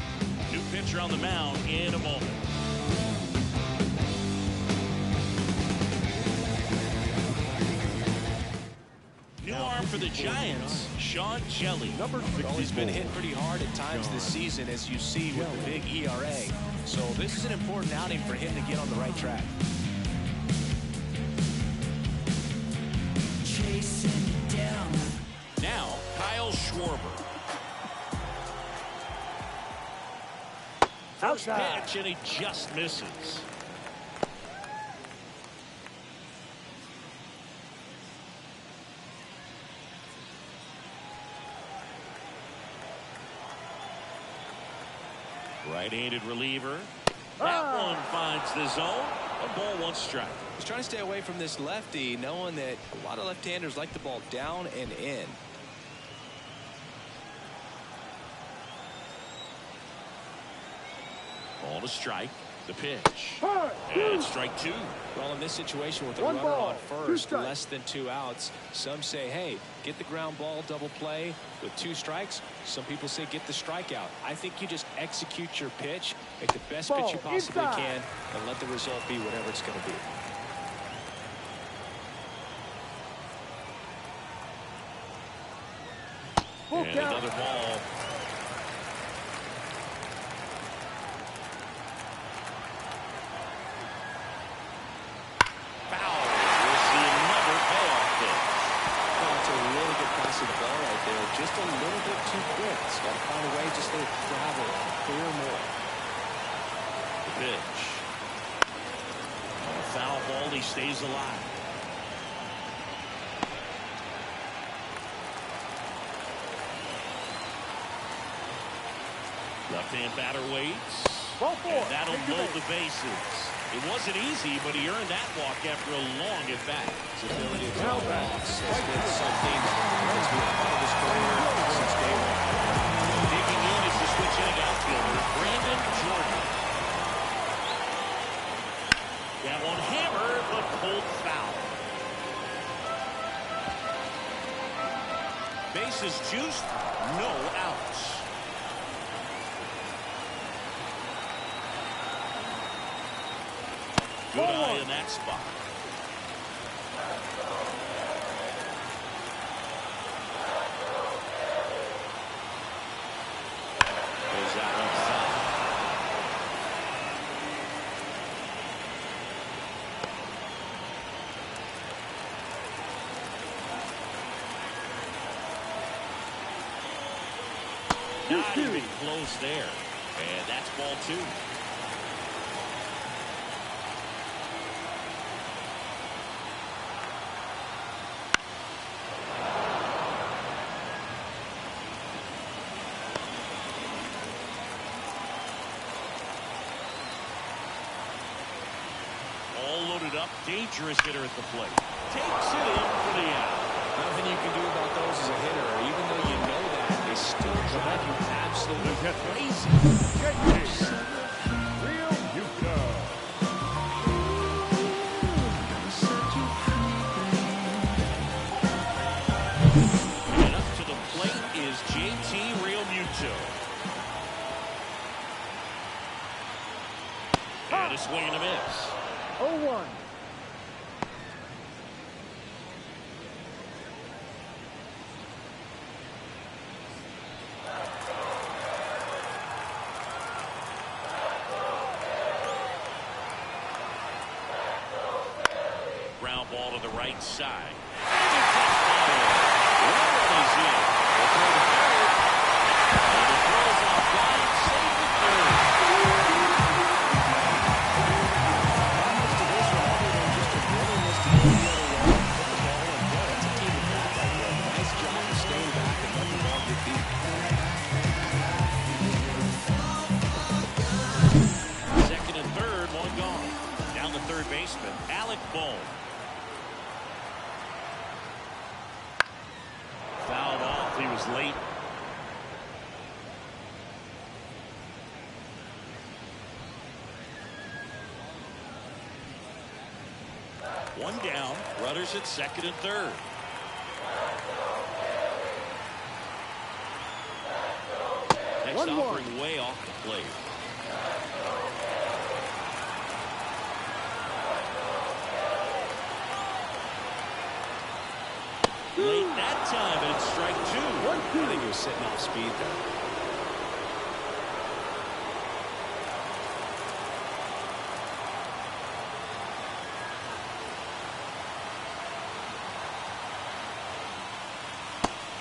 Speaker 1: New pitcher on the mound in a moment. New arm for the Giants, Sean Jelly.
Speaker 5: Number 64.
Speaker 2: Well, he's been hit pretty hard at times this season, as you see with the big ERA. So this is an important outing for him to get on the right track.
Speaker 1: Now, Kyle Schwarber. First
Speaker 3: Outside.
Speaker 1: pitch, and he just misses. Right-handed reliever. That one finds the zone. A ball, one strike.
Speaker 2: He's trying to stay away from this lefty, knowing that a lot of left-handers like the ball down and in.
Speaker 1: Ball to strike. The pitch. And strike two.
Speaker 2: Well, in this situation with a
Speaker 3: One
Speaker 2: runner
Speaker 3: ball,
Speaker 2: on
Speaker 3: two
Speaker 2: first,
Speaker 3: strikes.
Speaker 2: less than 2 outs, some say, hey, get the ground ball, double play with 2 strikes. Some people say get the strikeout. I think you just execute your pitch, make the best pitch you
Speaker 3: Ball
Speaker 2: possibly
Speaker 3: inside.
Speaker 2: can, and let the result be whatever it's going to be.
Speaker 3: Full
Speaker 1: And
Speaker 3: count.
Speaker 1: another ball. Foul. We'll see another payoff pitch.
Speaker 2: Well, it's a really good pass of the ball right there. Just a little bit too quick. It's got to find a way just to travel, clear more.
Speaker 1: The pitch. On a foul ball, he stays alive. Left-hand batter waits.
Speaker 3: Ball four.
Speaker 1: And that'll
Speaker 3: Take the
Speaker 1: load
Speaker 3: base.
Speaker 1: the bases. It wasn't easy, but he earned that walk after a long at-bat.
Speaker 2: His ability to
Speaker 3: Now
Speaker 2: draw
Speaker 3: back.
Speaker 2: walks has been something that's been a part of his career since day one.
Speaker 1: Digging in is the switch hitting outfielder, Brandon Jordan. That one hammered, but pulled foul. Bases juiced, no outs. Good eye in that spot. Goes out on foul. Not even close there. And that's ball two. All loaded up, dangerous hitter at the plate. Takes it in for the out.
Speaker 2: Nothing you can do about those as a hitter. Even though you know that, they still drive you absolutely crazy.
Speaker 5: Real Muto.
Speaker 1: And up to the plate is JT Real Muto. And a swing and a miss.
Speaker 3: 0-1.
Speaker 1: ball to the right side. One run is in. They'll throw to third. And the throw is offline. Safe at third.
Speaker 2: Almost to this one, other than just a willingness to go the other way, put the ball in play. It's a team of that right there. Nice job of staying back and letting the ball get deep.
Speaker 1: Second and third, one gone. Down the third baseman, Alec Bohm. Fouled off. He was late. One down. Runners at second and third. Next offering way off the plate. Late that time, and it's strike two.
Speaker 2: I think he was sitting off speed there.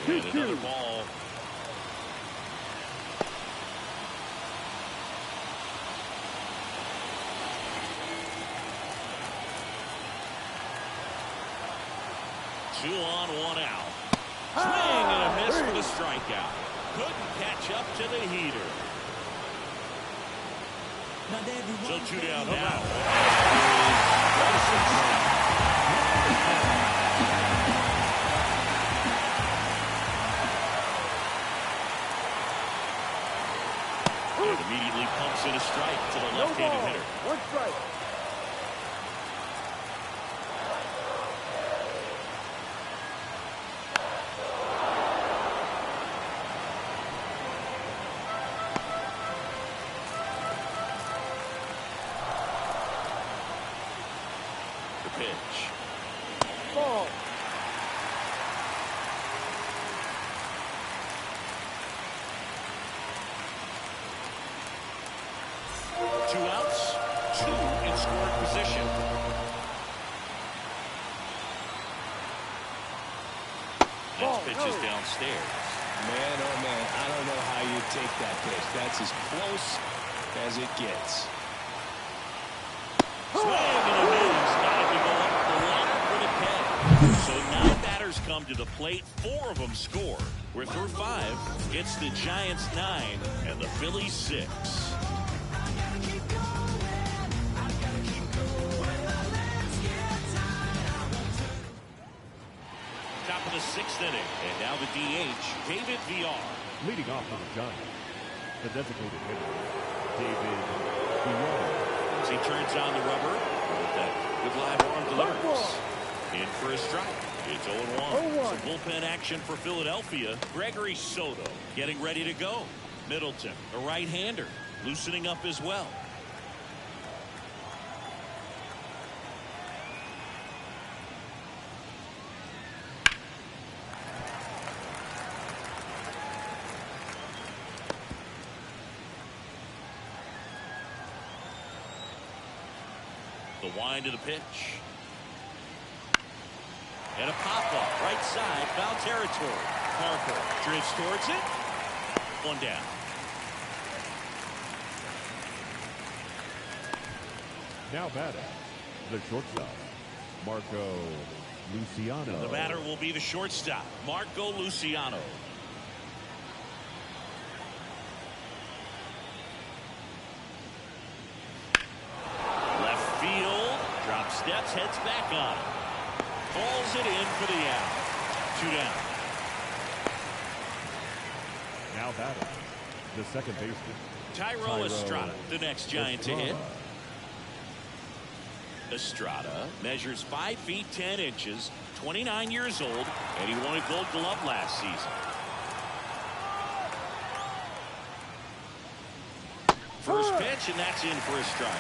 Speaker 1: And another ball. Two on, one out. Swing and a miss for the strikeout. Couldn't catch up to the heater. So two down now. And immediately pumps in a strike to the left-handed hitter.
Speaker 3: One strike.
Speaker 1: The pitch.
Speaker 3: Ball.
Speaker 1: Two outs, two in scoring position. Next pitch is downstairs.
Speaker 2: Man, oh man, I don't know how you take that pitch. That's as close as it gets.
Speaker 1: Swing and a miss. Got it to go up the ladder for the pin. So 9 batters come to the plate. 4 of them score. We're through 5. It's the Giants 9 and the Phillies 6. Top of the 6th inning. And now the DH, David VR.
Speaker 5: Leading off for the Giants, the designated hitter, David VR.
Speaker 1: As he turns on the rubber with that good live arm delivers. In for a strike. It's 0-1. Some bullpen action for Philadelphia. Gregory Soto getting ready to go. Middleton, a right-hander, loosening up as well. The wind of the pitch. And a pop-up, right side, foul territory. Parker drifts towards it. One down.
Speaker 5: Now batting, the shortstop, Marco Luciano.
Speaker 1: The batter will be the shortstop, Marco Luciano. Left field, drop steps, heads back on it. Falls it in for the out. 2 down.
Speaker 5: Now batting, the second baseman,
Speaker 1: Thairo Estrada, the next Giant to hit. Estrada measures 5 feet 10 inches, 29 years old, and he won a Gold Glove last season. First pitch, and that's in for a strike.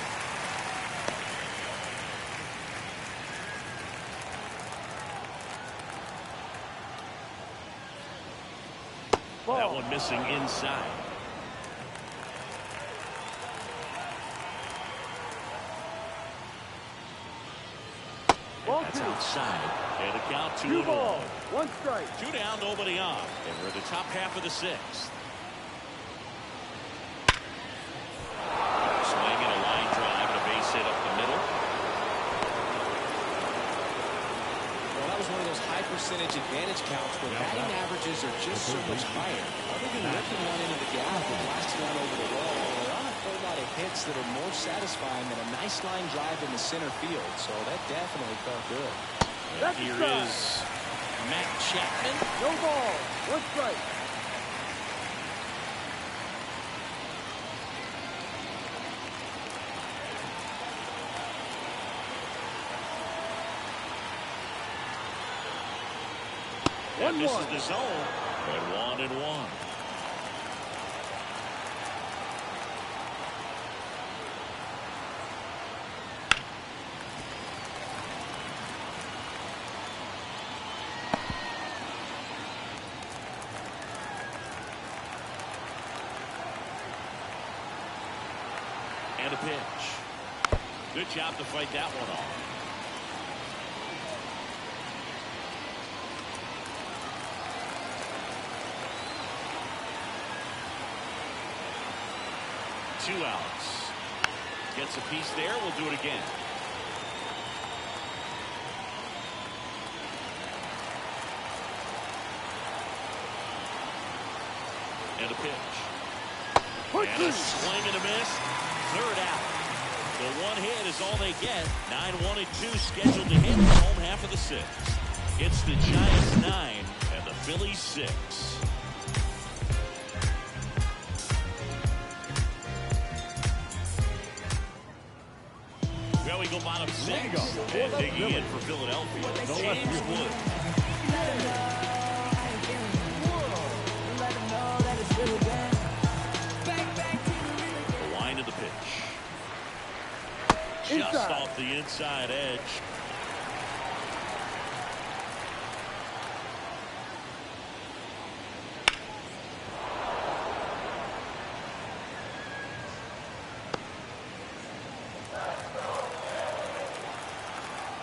Speaker 1: That one missing inside. That's outside. And the count
Speaker 3: 2
Speaker 1: 2-1.
Speaker 3: balls, 1 strike.
Speaker 1: 2 down, nobody on. And we're in the top half of the 6th. Swinging a line drive and a base hit up the middle.
Speaker 2: Well, that was one of those high percentage advantage counts where batting averages are just so much higher. Other than ripping one into the gap or blasting one over the wall, there aren't a whole lot of hits that are more satisfying than a nice line drive in the center field. So that definitely felt good.
Speaker 1: And here is Matt Chapman.
Speaker 3: No ball, 1 strike.
Speaker 1: And this is the zone. And 1-1. And a pitch. Good job to fight that one off. Two outs. Gets a piece there. We'll do it again. And a pitch. And a swing and a miss. 3rd out. The 1 hit is all they get. 9-1 and 2 scheduled to hit in the home half of the 6th. It's the Giants 9 and the Phillies 6. Well, we go bottom 6. And digging in for Philadelphia, James Wood. The line of the pitch. Just off the inside edge.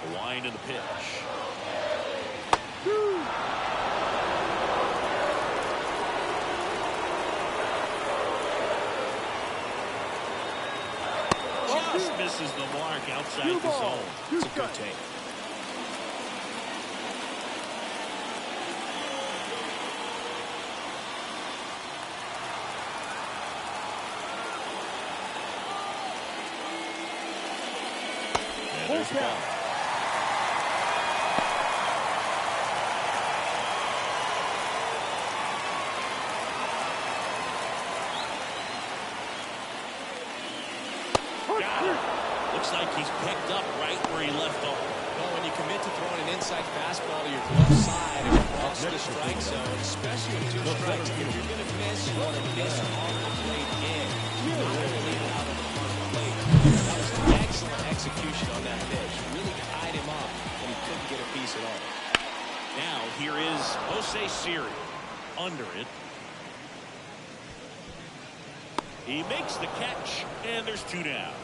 Speaker 1: The line of the pitch. Just misses the mark outside the zone.
Speaker 2: It's a good take.
Speaker 1: And there's the ball. Looks like he's picked up right where he left off.
Speaker 2: Well, when you commit to throwing an inside fastball to your left side and across the strike zone, especially with 2 strikes, if you're going to miss, you want to miss on the plate in. You're not going to leave it out on the front plate. That was an excellent execution on that pitch. Really tied him up and he couldn't get a piece at all.
Speaker 1: Now here is Jose Siri under it. He makes the catch, and there's 2 down.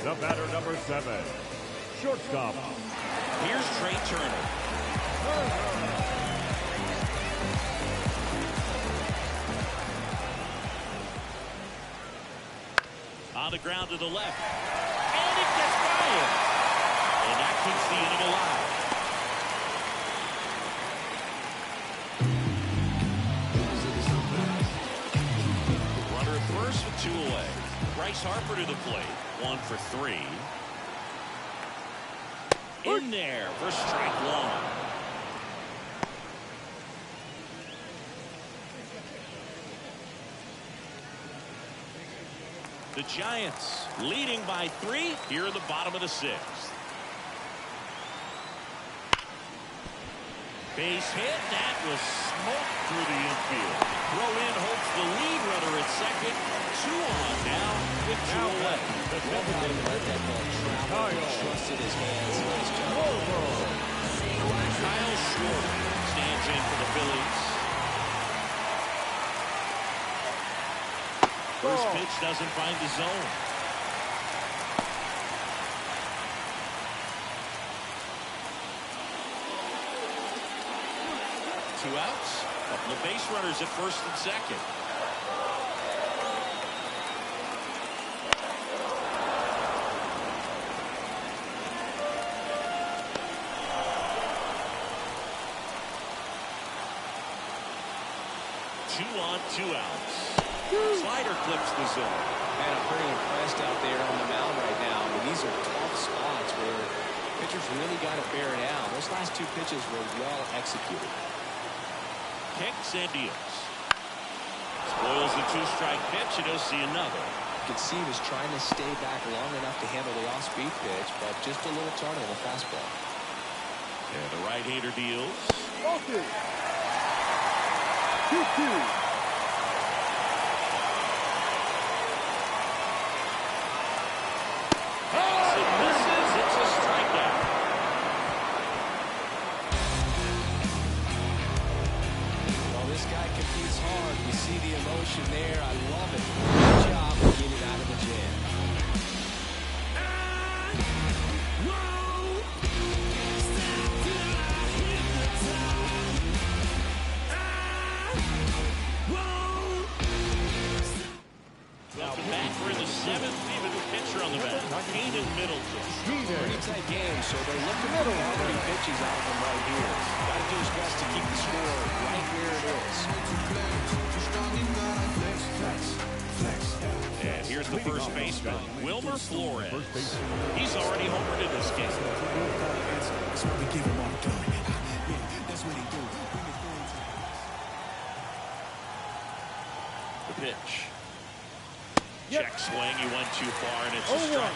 Speaker 5: The batter, number 7, shortstop.
Speaker 1: Here's Trey Turner. On the ground to the left. And it gets by him. And that keeps the inning alive. Runner at first with 2 away. Bryce Harper to the plate. 1 for 3. In there for strike 1. The Giants leading by 3 here in the bottom of the 6th. Base hit. That was smoked through the infield. Throw in hopes the lead runner at second. 2 on now with 2 away.
Speaker 2: Let that ball travel. Trusted his hands. Nice job.
Speaker 1: Kyle Schwarber stands in for the Phillies. First pitch doesn't find the zone. 2 outs. Couple of base runners at first and second. Two on, 2 outs. Slider clips the zone.
Speaker 2: Man, I'm pretty impressed out there on the mound right now. I mean, these are tough spots where pitchers really got to bear down. Those last 2 pitches were well executed.
Speaker 1: Kicks and deals. Spoils the 2-strike pitch, and he'll see another.
Speaker 2: You can see he was trying to stay back long enough to handle the off-speed pitch, but just a little turn on the fastball.
Speaker 1: And the right-hander deals.
Speaker 3: Okay. 2-2.
Speaker 2: There, I love it. Good job of getting out of the jam.
Speaker 1: Welcome back. We're in the 7th. Even the pitcher on the bat. Hayden Middleton.
Speaker 2: Pretty tight game, so they're looking for quality pitches out of him right here. Got to do his best to keep the score right where it is.
Speaker 1: And here's the first baseman, Wilmer Flores. He's already homered in this game.
Speaker 4: That's what we give him all the time. Yeah, that's what he do.
Speaker 1: The pitch. Check swing. He went too far, and it's a strike.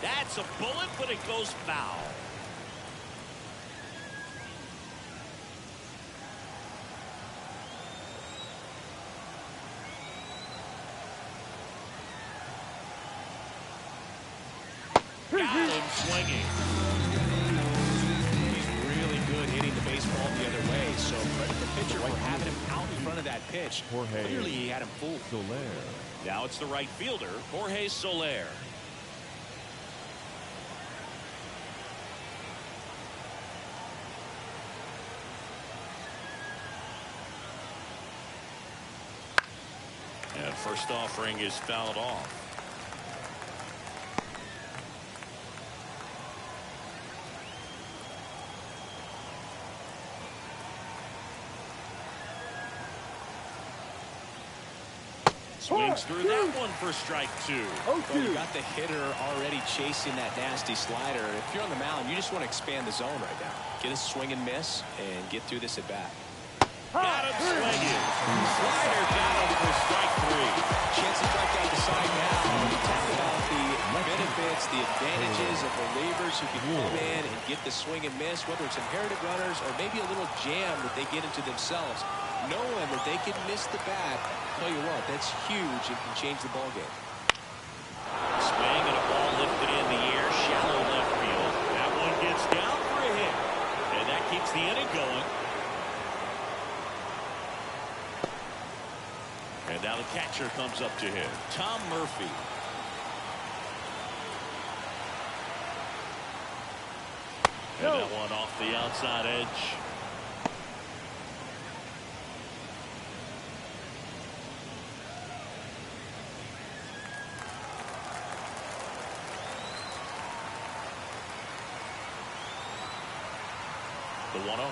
Speaker 1: That's a bullet, but it goes foul. Got him swinging.
Speaker 2: He's really good hitting the baseball the other way, so credit the pitcher for having him out in front of that pitch. Clearly he had him fooled.
Speaker 1: Now it's the right fielder, Jorge Soler. And first offering is fouled off. Swings through that one for strike 2.
Speaker 2: Well, you got the hitter already chasing that nasty slider. If you're on the mound, you just want to expand the zone right now. Get a swing and miss and get through this at bat.
Speaker 1: Got him swinging. Slider got him for strike 3.
Speaker 2: Chance to strike out the side now. We talked about the benefits, the advantages of relievers who can come in and get the swing and miss, whether it's inherited runners or maybe a little jam that they get into themselves. Knowing that they can miss the bat, tell you what, that's huge and can change the ball game.
Speaker 1: Swing and a ball lifted in the air, shallow left field. That one gets down for a hit. And that keeps the inning going. And now the catcher comes up to him, Tom Murphy. And that one off the outside edge. The 1-0.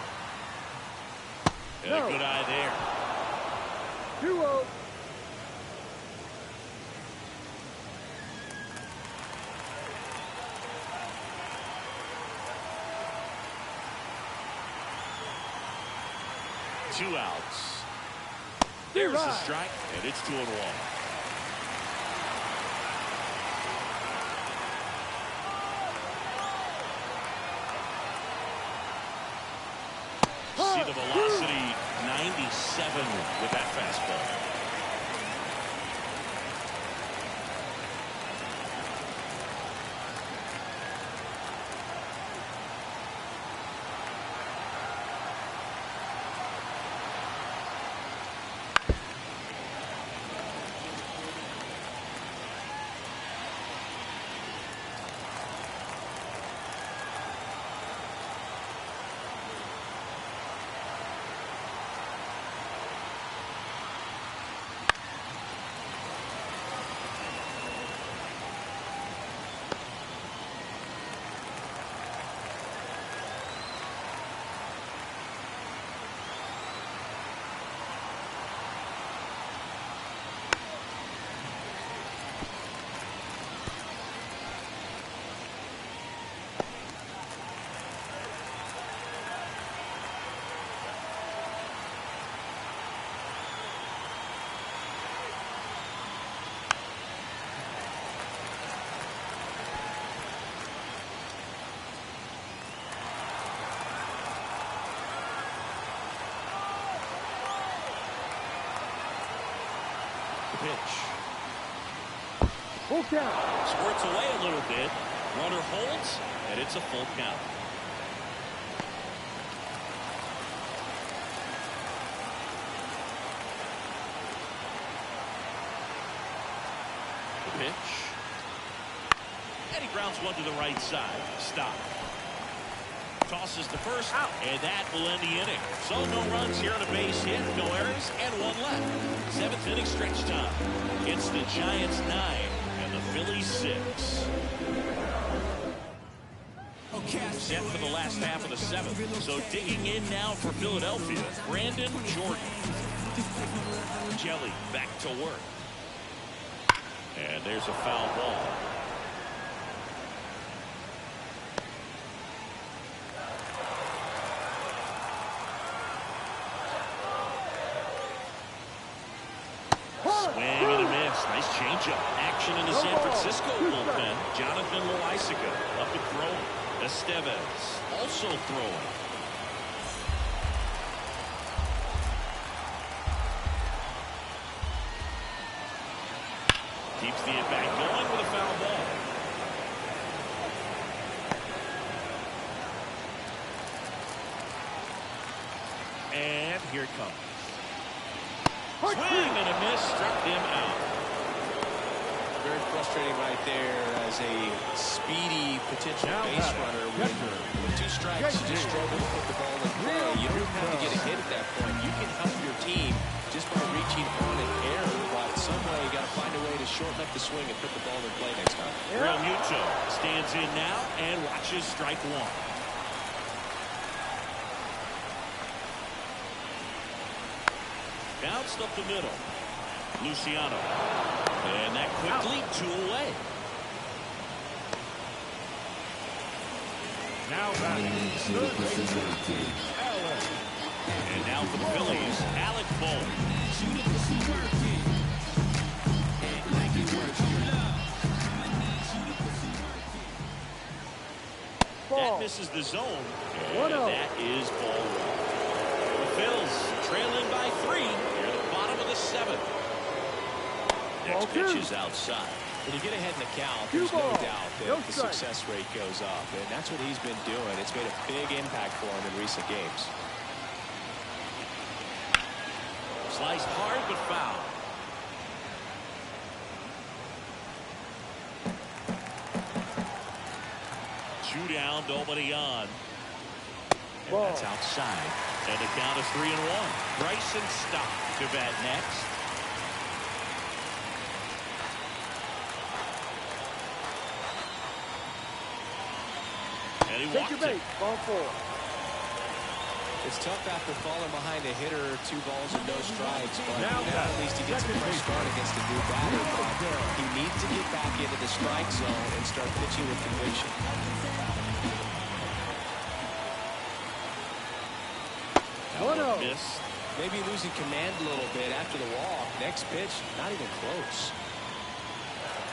Speaker 1: And a good eye there.
Speaker 3: 2-0.
Speaker 1: Two outs. There's the strike, and it's 2-1. See the velocity, 97 with that fastball. pitch.
Speaker 3: Full count.
Speaker 1: Squirts away a little bit. Runner holds, and it's a full count. The pitch. And he grounds one to the right side. Stop. Tosses to first, and that will end the inning. So no runs here on a base hit, no errors, and one left. Seventh inning stretch time. It's the Giants 9 and the Phillies 6. Set for the last half of the seventh. So digging in now for Philadelphia, Brandon Jordan. Jelly back to work. And there's a foul ball. Swing and a miss. Nice changeup. Action in the San Francisco bullpen. Jonathan Loaisiga up and throwing. Estevez also throwing. Keeps the at-bat going with a foul ball. And here it comes. Swing and a miss, struck him out.
Speaker 2: Very frustrating right there as a speedy potential base runner. With two strikes, you just struggle to put the ball in play. You don't have to get a hit at that point. You can help your team just by reaching on an error, but some way you got to find a way to shorten up the swing and put the ball in play next time.
Speaker 1: Real Muto stands in now and watches strike one. Bounced up the middle. Luciano. And that quickly, two away.
Speaker 5: Now batting, third baseman, Alec.
Speaker 1: And now for the Phillies, Alec Bohm. That misses the zone. And that is ball one. The Phils trailing by 3 near the bottom of the seventh. Next pitch is outside.
Speaker 2: When you get ahead in the count, there's no doubt that the success rate goes up, and that's what he's been doing. It's made a big impact for him in recent games.
Speaker 1: Sliced hard but foul. Two down, nobody on. And that's outside. And the count is 3-1. Bryson Stott to bat next. And he walks it.
Speaker 3: Ball 4.
Speaker 2: It's tough after falling behind a hitter, 2 balls and no strikes, but now at least he gets a fresh start against a new batter. But he needs to get back into the strike zone and start pitching with conviction.
Speaker 1: Missed.
Speaker 2: Maybe losing command a little bit after the walk. Next pitch, not even close.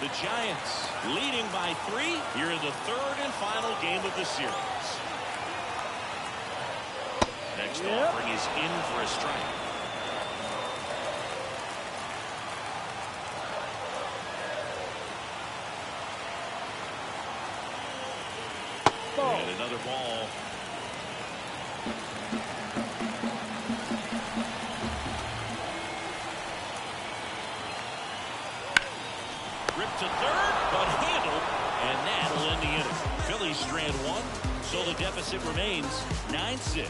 Speaker 1: The Giants leading by 3 here in the third and final game of the series. Next offering is in for a strike. And another ball. Ripped to third, but handled, and that'll end the inning. Phillies strand 1, so the deficit remains 9-6.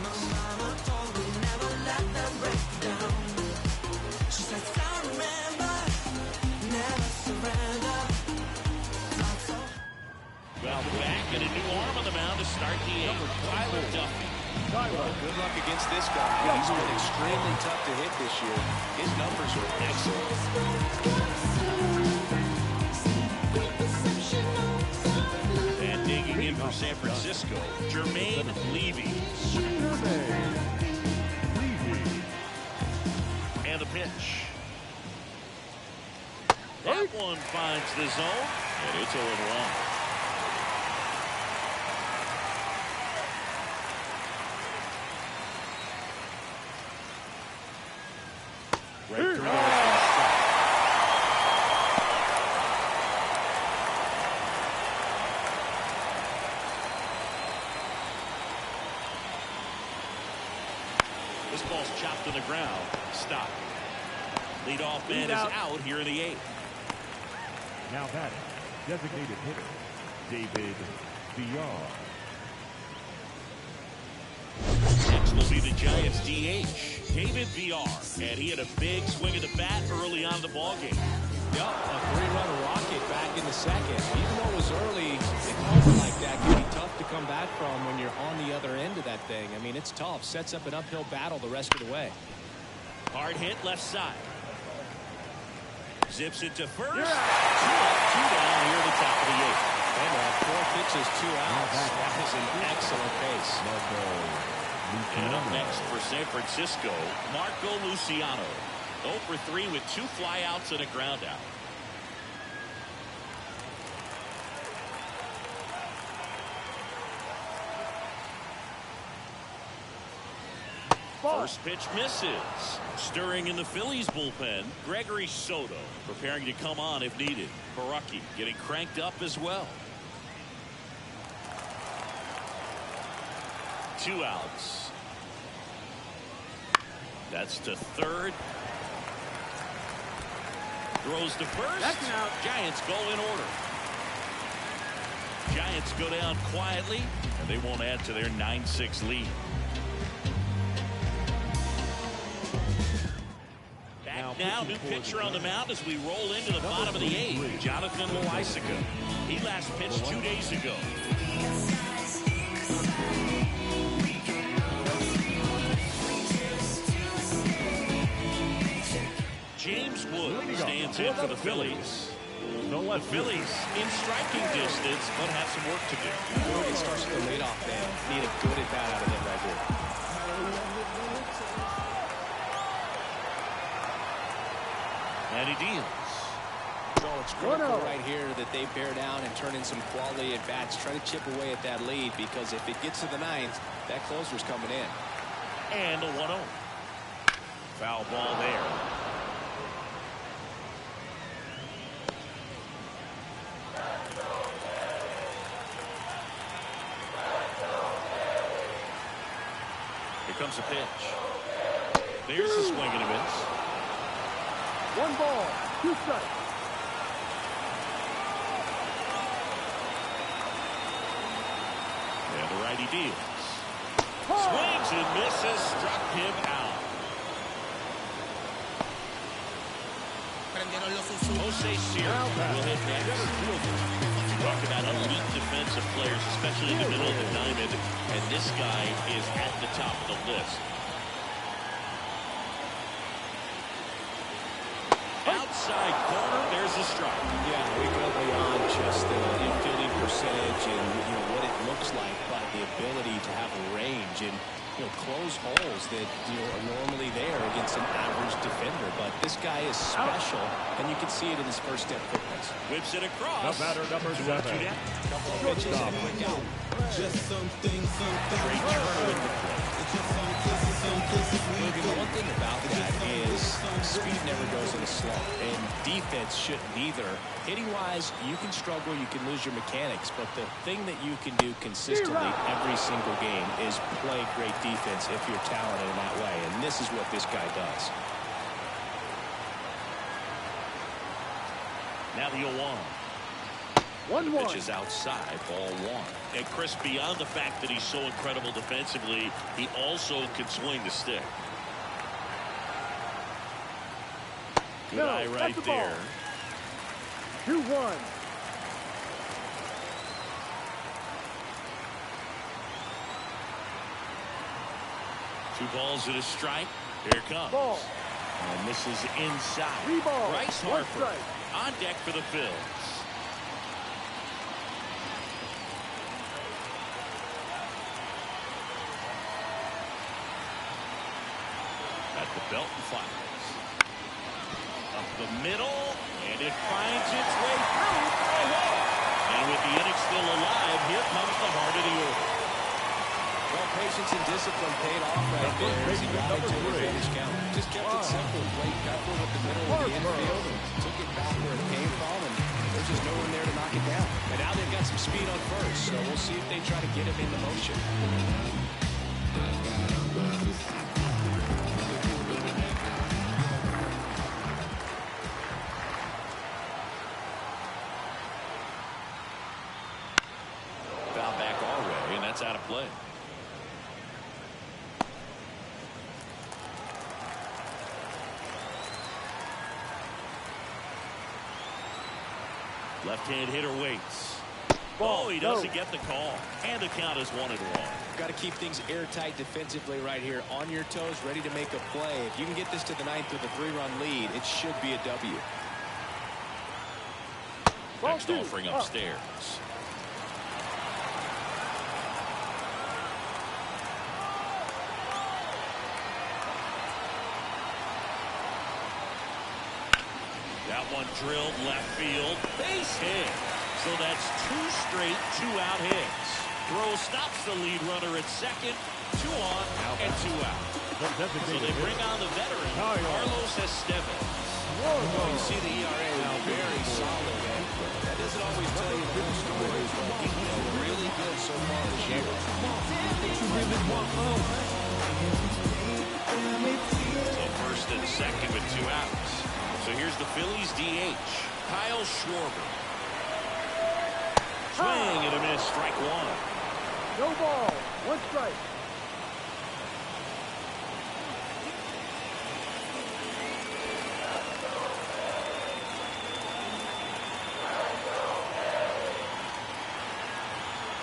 Speaker 1: Well, back and a new arm on the mound to start the 8th. Tyler Duffy.
Speaker 2: Good luck against this guy. He's been extremely tough to hit this year. His numbers are excellent.
Speaker 1: And digging in for San Francisco, Jermaine Levy. And the pitch. That one finds the zone, and it's 0-1. Right through there. This ball's chopped to the ground. Stop. Leadoff man is out here in the 8th.
Speaker 5: Now batting, designated hitter, David VR.
Speaker 1: Next will be the Giants DH, David VR. And he had a big swing of the bat early on in the ballgame.
Speaker 2: Yep, a 3-run rocket back in the 2nd. Even though it was early, hitting over like that can be tough to come back from when you're on the other end of that thing. I mean, it's tough. Sets up an uphill battle the rest of the way.
Speaker 1: Hard hit left side. Zips it to first. Two up, 2 down here at the top of the 8th.
Speaker 2: And 4 pitches, 2 outs. That is an excellent pace.
Speaker 1: And up next for San Francisco, Marco Luciano. 0 for 3 with 2 flyouts and a ground out. First pitch misses. Stirring in the Phillies bullpen, Gregory Soto preparing to come on if needed. Baraki getting cranked up as well. 2 outs. That's to third. Throws to first.
Speaker 3: That's an out.
Speaker 1: Giants go in order. Giants go down quietly, and they won't add to their 9-6 lead. Back now, new pitcher on the mound as we roll into the bottom of the 8th. Jonathan Loaisiga. He last pitched 2 days ago. James Wood stands in for the Phillies. The Phillies in striking distance, but have some work to do.
Speaker 2: It starts with the leadoff man. Need a good at bat out of him right here.
Speaker 1: And he deals.
Speaker 2: So it's critical right here that they bear down and turn in some quality at bats. Try to chip away at that lead, because if it gets to the 9th, that closer's coming in.
Speaker 1: And a 1-0. Foul ball there. Here comes a pitch. There's a swing and a miss.
Speaker 3: 1 ball, 2 strikes.
Speaker 1: And the righty deals. Swings and misses. Struck him out. Jose Sierra will hit next. Talk about elite defensive players, especially in the middle of the diamond, and this guy is at the top of the list. Outside corner, there's a strike.
Speaker 2: Yeah, we go beyond just the infielding percentage and what it looks like, but the ability to have a range and close holes that are normally there against an average defender. But this guy is special, and you can see it in his first step quickness.
Speaker 1: Whips it across.
Speaker 5: The batter number 7.
Speaker 2: Couple of pitches and a quick out.
Speaker 4: Just something.
Speaker 1: Trey Turner with the play.
Speaker 2: One thing about that is speed never goes in a slump, and defense shouldn't either. Hitting-wise, you can struggle, you can lose your mechanics, but the thing that you can do consistently every single game is play great defense if you're talented in that way, and this is what this guy does.
Speaker 1: Now the 0-1.
Speaker 3: 1-1.
Speaker 1: Pitch is outside, ball 1. And Chris, beyond the fact that he's so incredible defensively, he also can swing the stick. Good eye right there.
Speaker 3: 2-1.
Speaker 1: Two balls and a strike. Here it comes.
Speaker 3: Ball.
Speaker 1: And this is inside.
Speaker 3: 3 balls.
Speaker 1: Bryce
Speaker 3: 1
Speaker 1: Harper
Speaker 3: strike.
Speaker 1: on deck for the Phils. At the belt and fires. Up the middle, and it finds its way through for a hole. And with the inning still alive, here comes the heart of the order.
Speaker 2: Well, patience and discipline paid off right there as he got into the finish count. Just kept it simple. Played Pepper with the middle of the infield and took it back where it came from, and there's just no one there to knock it down. And now they've got some speed on first, so we'll see if they try to get him into motion.
Speaker 1: that's out of play. Left-hand hitter waits. Oh, he doesn't get the call. And the count is 1-1.
Speaker 2: Got to keep things airtight defensively right here. On your toes, ready to make a play. If you can get this to the ninth with a 3-run lead, it should be a W.
Speaker 1: Next offering upstairs. That one drilled left field. Base hit. So that's 2 straight 2-out hits. Throw stops the lead runner at second. 2 on and 2 out. So they bring on the veteran, Carlos Estevez.
Speaker 2: You see the ERA now very solid, man. That doesn't always tell you the whole story, but he's been really good so far this year.
Speaker 1: So first and second with 2 outs. So here's the Phillies DH, Kyle Schwarber. Swing and a miss, strike 1.
Speaker 3: No ball, 1 strike.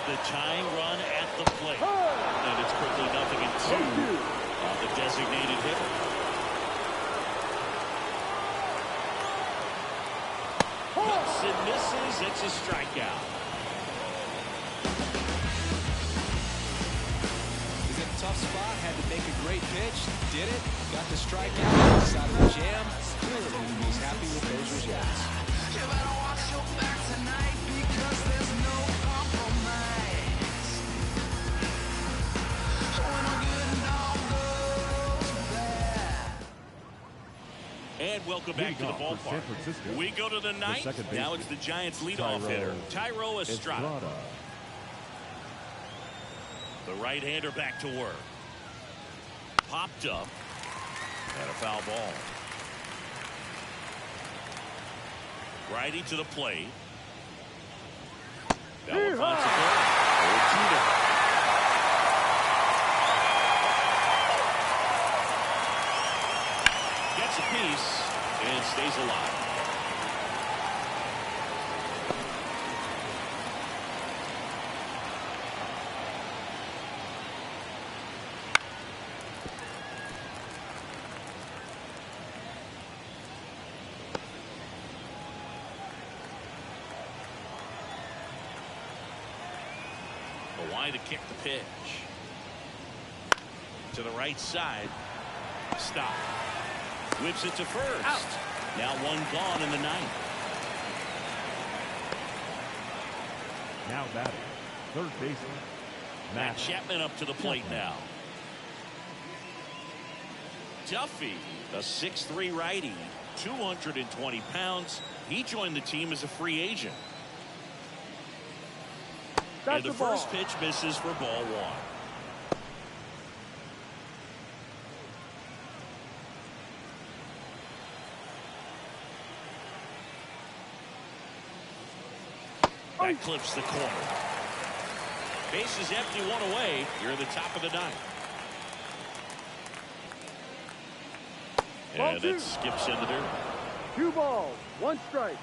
Speaker 1: The tying run at the plate. And it's quickly 0-2 on the designated hitter. Hits and misses. It's a strikeout.
Speaker 2: He's in a tough spot. Had to make a great pitch. Did it. Got the strikeout. He's out of the jam. Clearly, he's happy with those results.
Speaker 8: You better watch your back tonight because there's no compromise. When a good dog goes bad.
Speaker 1: And welcome back to the ballpark. We go to the ninth. Now it's the Giants leadoff hitter, Thairo Estrada. The right-hander back to work. Popped up. And a foul ball. Righty to the plate. That one finds the goal. Gets a piece and stays alive. Why to kick the pitch to the right side. Stop. Whips it to first. Out. Now 1 gone in the ninth.
Speaker 5: Now batting, third baseman
Speaker 1: Matt Chapman up to the plate now. Duffy, a 6'3" righty, 220 pounds. He joined the team as a free agent. And the first pitch misses for ball 1. That clips the corner. Base is empty, 1 away. You're at the top of the ninth. And it skips into there.
Speaker 3: 2 balls, 1 strike.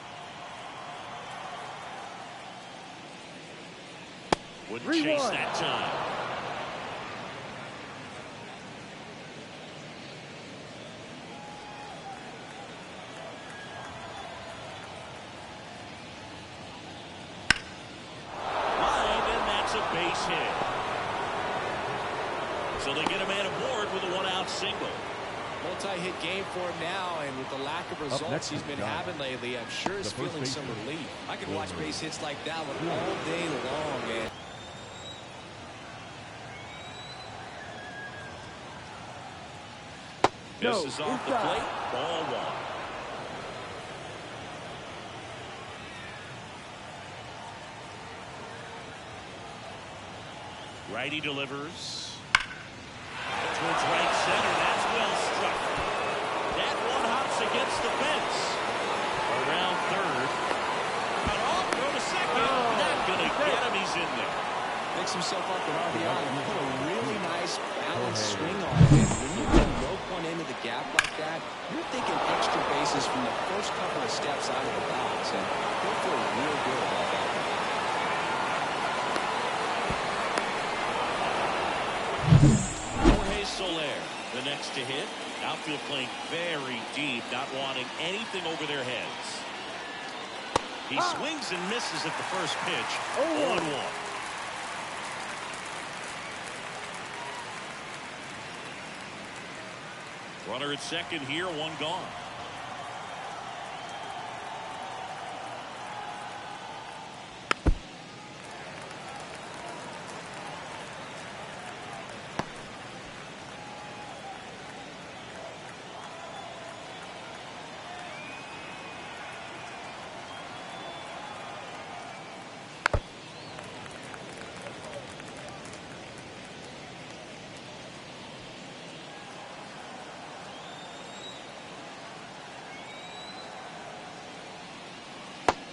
Speaker 1: Wouldn't chase that time. Line, and that's a base hit. So they get a man aboard with a 1-out single.
Speaker 2: Multi-hit game for him now, and with the lack of results he's been having lately, I'm sure he's feeling some relief. I could watch base hits like that one all day long, man.
Speaker 1: This is off the plate. Ball 1. Righty delivers. Towards right center. That's well struck. That one hops against the fence. Around third. Cut off. Throw to second. Not going to get him. He's in there.
Speaker 2: picks himself up an RBI and put a really nice balanced swing on it. And when you can rope one into the gap like that, you're thinking extra bases from the first couple of steps out of the box, and he'll feel real good about that.
Speaker 1: Jorge Soler, the next to hit. Outfield playing very deep, not wanting anything over their heads. He swings and misses at the first pitch. 0-1. Runner at second here, one gone.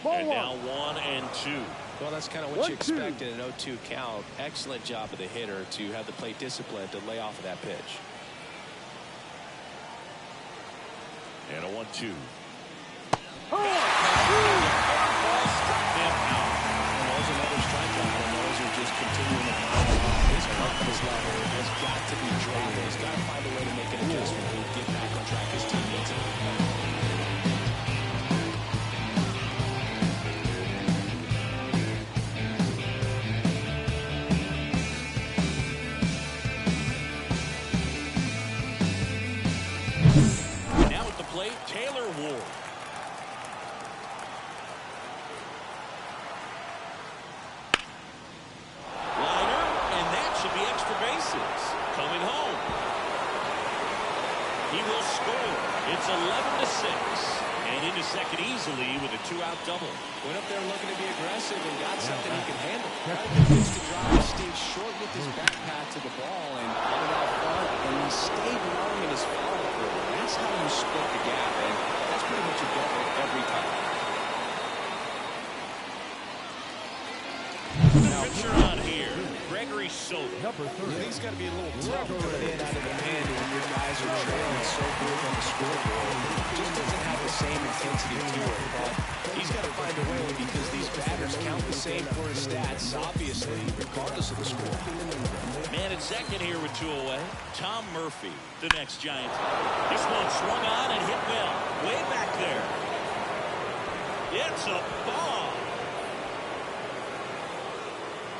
Speaker 1: And now 1-2.
Speaker 2: Well, that's kind of what you expect in an 0-2 count. Excellent job of the hitter to have the plate discipline to lay off of that pitch.
Speaker 1: And a 1-2.
Speaker 2: There's another strikeout, and those are just continuing to pile on. His confidence level has got to be dropping. He's got to find a way to make an adjustment and get back on track. His team needs it.
Speaker 1: Taylor Ward. Liner, and that should be extra bases. Coming home. He will score. It's 11-6. And into second easily with a 2-out double.
Speaker 2: Went up there looking to be aggressive and got something he can handle. Gets to drive, stayed short with his back path to the ball and got it out front, and he stayed long in his follow through. That's how you split the gap, and that's pretty much a double every time.
Speaker 1: The pitcher on here, Gregory Soto.
Speaker 2: He's got to be a little tough coming in out of the pen when your guys are trailing so good on the scoreboard. It just doesn't have the same intensity to it, but he's got to find a way because these batters count the same for his stats, obviously, regardless of the score.
Speaker 1: Man at second here with 2 away. Tom Murphy, the next Giant. This one swung on and hit well. Way back there. It's a bomb.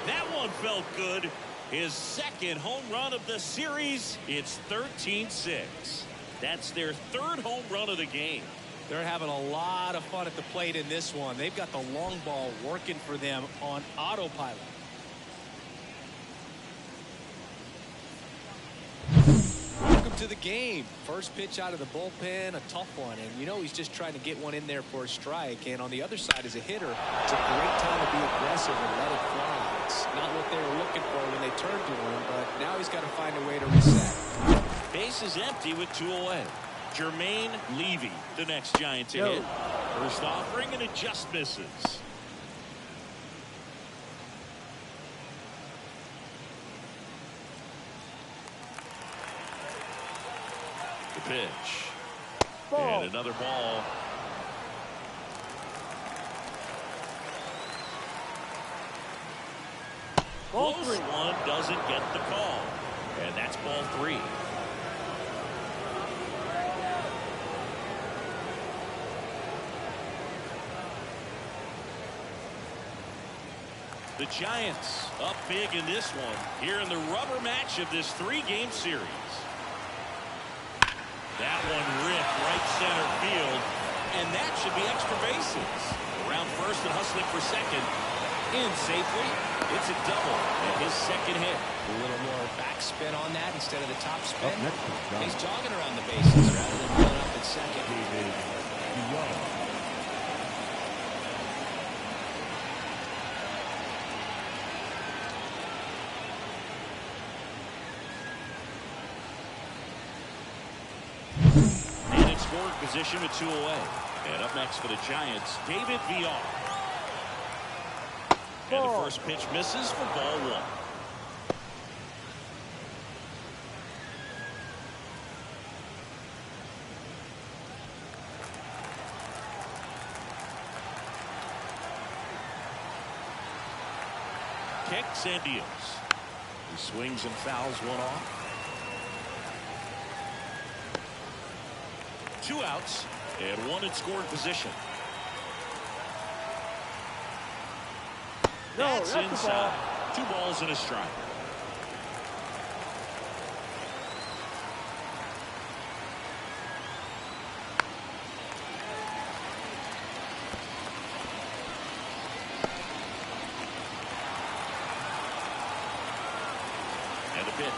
Speaker 1: That one felt good. His second home run of the series. It's 13-6. That's their third home run of the game.
Speaker 2: They're having a lot of fun at the plate in this one. They've got the long ball working for them on autopilot. Welcome to the game. First pitch out of the bullpen, a tough one. And you know he's just trying to get one in there for a strike. And on the other side, as a hitter, it's a great time to be aggressive and let it fly. It's not what they were looking for when they turned to him, but now he's got to find a way to reset.
Speaker 1: Base is empty with 2 away. Jermaine Levy, the next Giant to hit. First offering and it just misses. The pitch.
Speaker 3: Ball.
Speaker 1: And another ball. Close one doesn't get the call. And that's ball 3. The Giants up big in this one here in the rubber match of this 3-game series. That one ripped right center field, and that should be extra bases. Around first and hustling for second. In safely. It's a double and his second hit.
Speaker 2: A little more backspin on that instead of the top spin. He's jogging around the bases rather than pulling up at second.
Speaker 1: And in scoring position with 2 away. And up next for the Giants, David Villar. And the first pitch misses for ball 1. kicks and deals. He swings and fouls one off. 2 outs and 1 in scoring position. That's inside. 2 balls and a strike. And the pitch.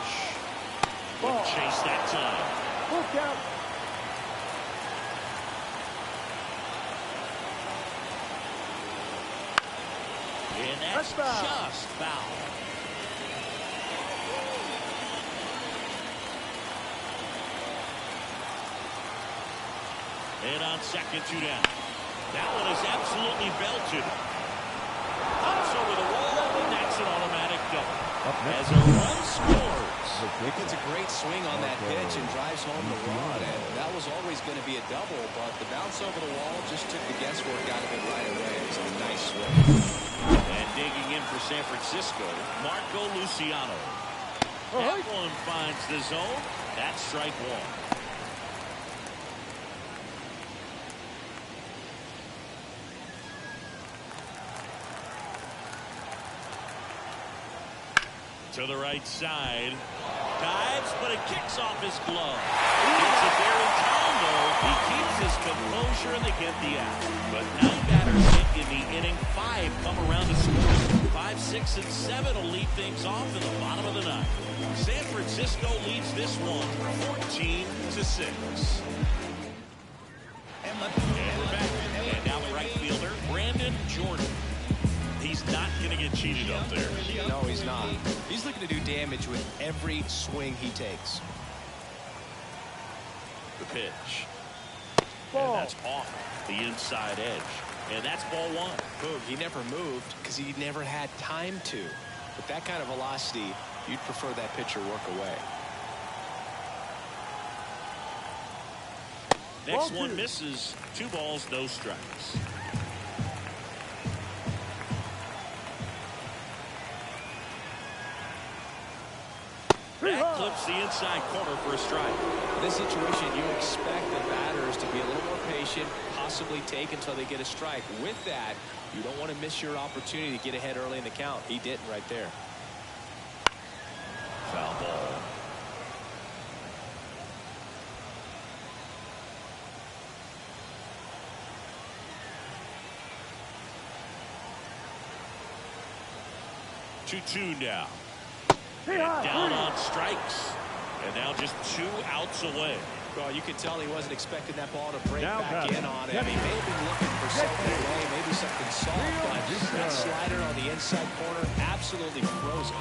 Speaker 1: Wouldn't chase that time.
Speaker 3: Full count.
Speaker 1: And that's just foul. And on second, 2 down. That one is absolutely belted. Pops over the wall, and that's an automatic double. As a run scores.
Speaker 2: It's a great swing on that pitch and drives home the run. And that was always going to be a double, but the bounce over the wall just took the guesswork out of it right away. It was a nice swing.
Speaker 1: And digging in for San Francisco, Marco Luciano. That one finds the zone. That's strike 1. To the right side. Dives, but it kicks off his glove. Gets it there in time, though. He keeps his composure, and they get the out. But 9 batters hit in the inning. 5 come around to score. 5, 6, and 7 will lead things off in the bottom of the 9th. San Francisco leads this one 14-6. And we're back. And now the right fielder, Brandon Jordan. He's not going to get cheated up there.
Speaker 2: No, he's not. He's looking to do damage with every swing he takes.
Speaker 1: The pitch. And that's off the inside edge. And that's ball 1.
Speaker 2: Boog, he never moved because he never had time to. With that kind of velocity, you'd prefer that pitcher work away.
Speaker 1: Next one misses. 2 balls, no strikes. That clips the inside corner for a strike.
Speaker 2: In this situation, you expect the batters to be a little more patient, possibly take until they get a strike. With that, you don't want to miss your opportunity to get ahead early in the count. He didn't right there.
Speaker 1: Foul ball. Two now. And down on strikes. And now just 2 outs away.
Speaker 2: Well, you could tell he wasn't expecting that ball to break back in on him. He may have been looking for something away, maybe something soft, but that slider on the inside corner absolutely frozen.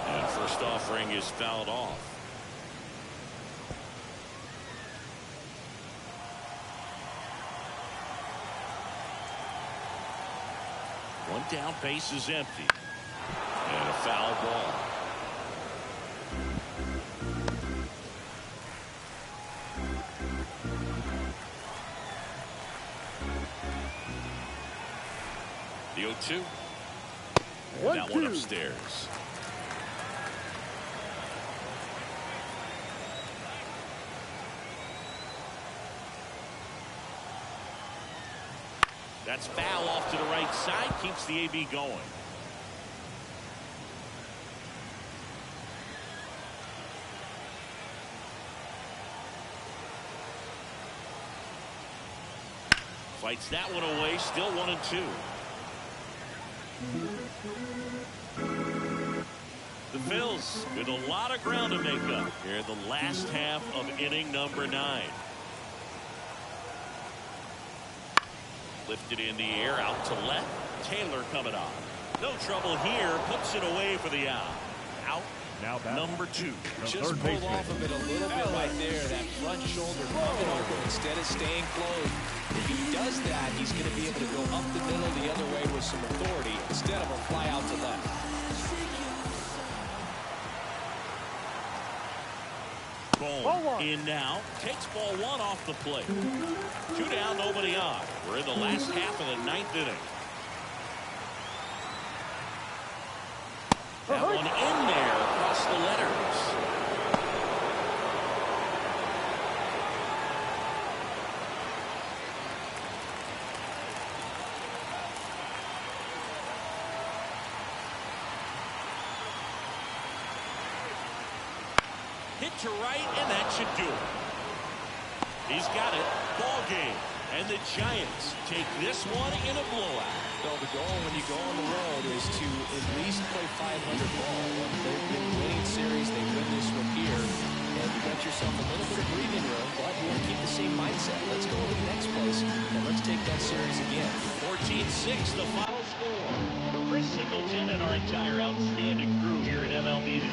Speaker 1: And first offering is fouled off. One down, base is empty. And a foul ball. The 0-2. And that one upstairs. That's foul off to the right side. Keeps the AB going. Fights that one away. Still 1-2. The Phils with a lot of ground to make up here in the last half of inning number 9. Lifted in the air, out to left. Taylor coming on. No trouble here. Puts it away for the out. Out. Now number 2.
Speaker 2: Just pulled off of it a little bit right there. That front shoulder coming over instead of staying closed. If he does that, he's going to be able to go up the middle the other way with some authority instead of a fly out to left.
Speaker 3: Ball one.
Speaker 1: In now. Takes ball one off the plate. 2 down, nobody on. We're in the last half of the 9th inning. That one in there across the letters. Hit to right, and that should do it. He's got it. Ball game. And the Giants take this one in a blowout.
Speaker 2: Well, the goal when you go on the road is to at least play 500 ball. They've been winning series. They win this one here. And you got yourself a little bit of breathing room, but you want to keep the same mindset. Let's go to the next place, and let's take that series again.
Speaker 1: 14-6, the final score. For Chris Singleton and our entire outstanding crew here at MLB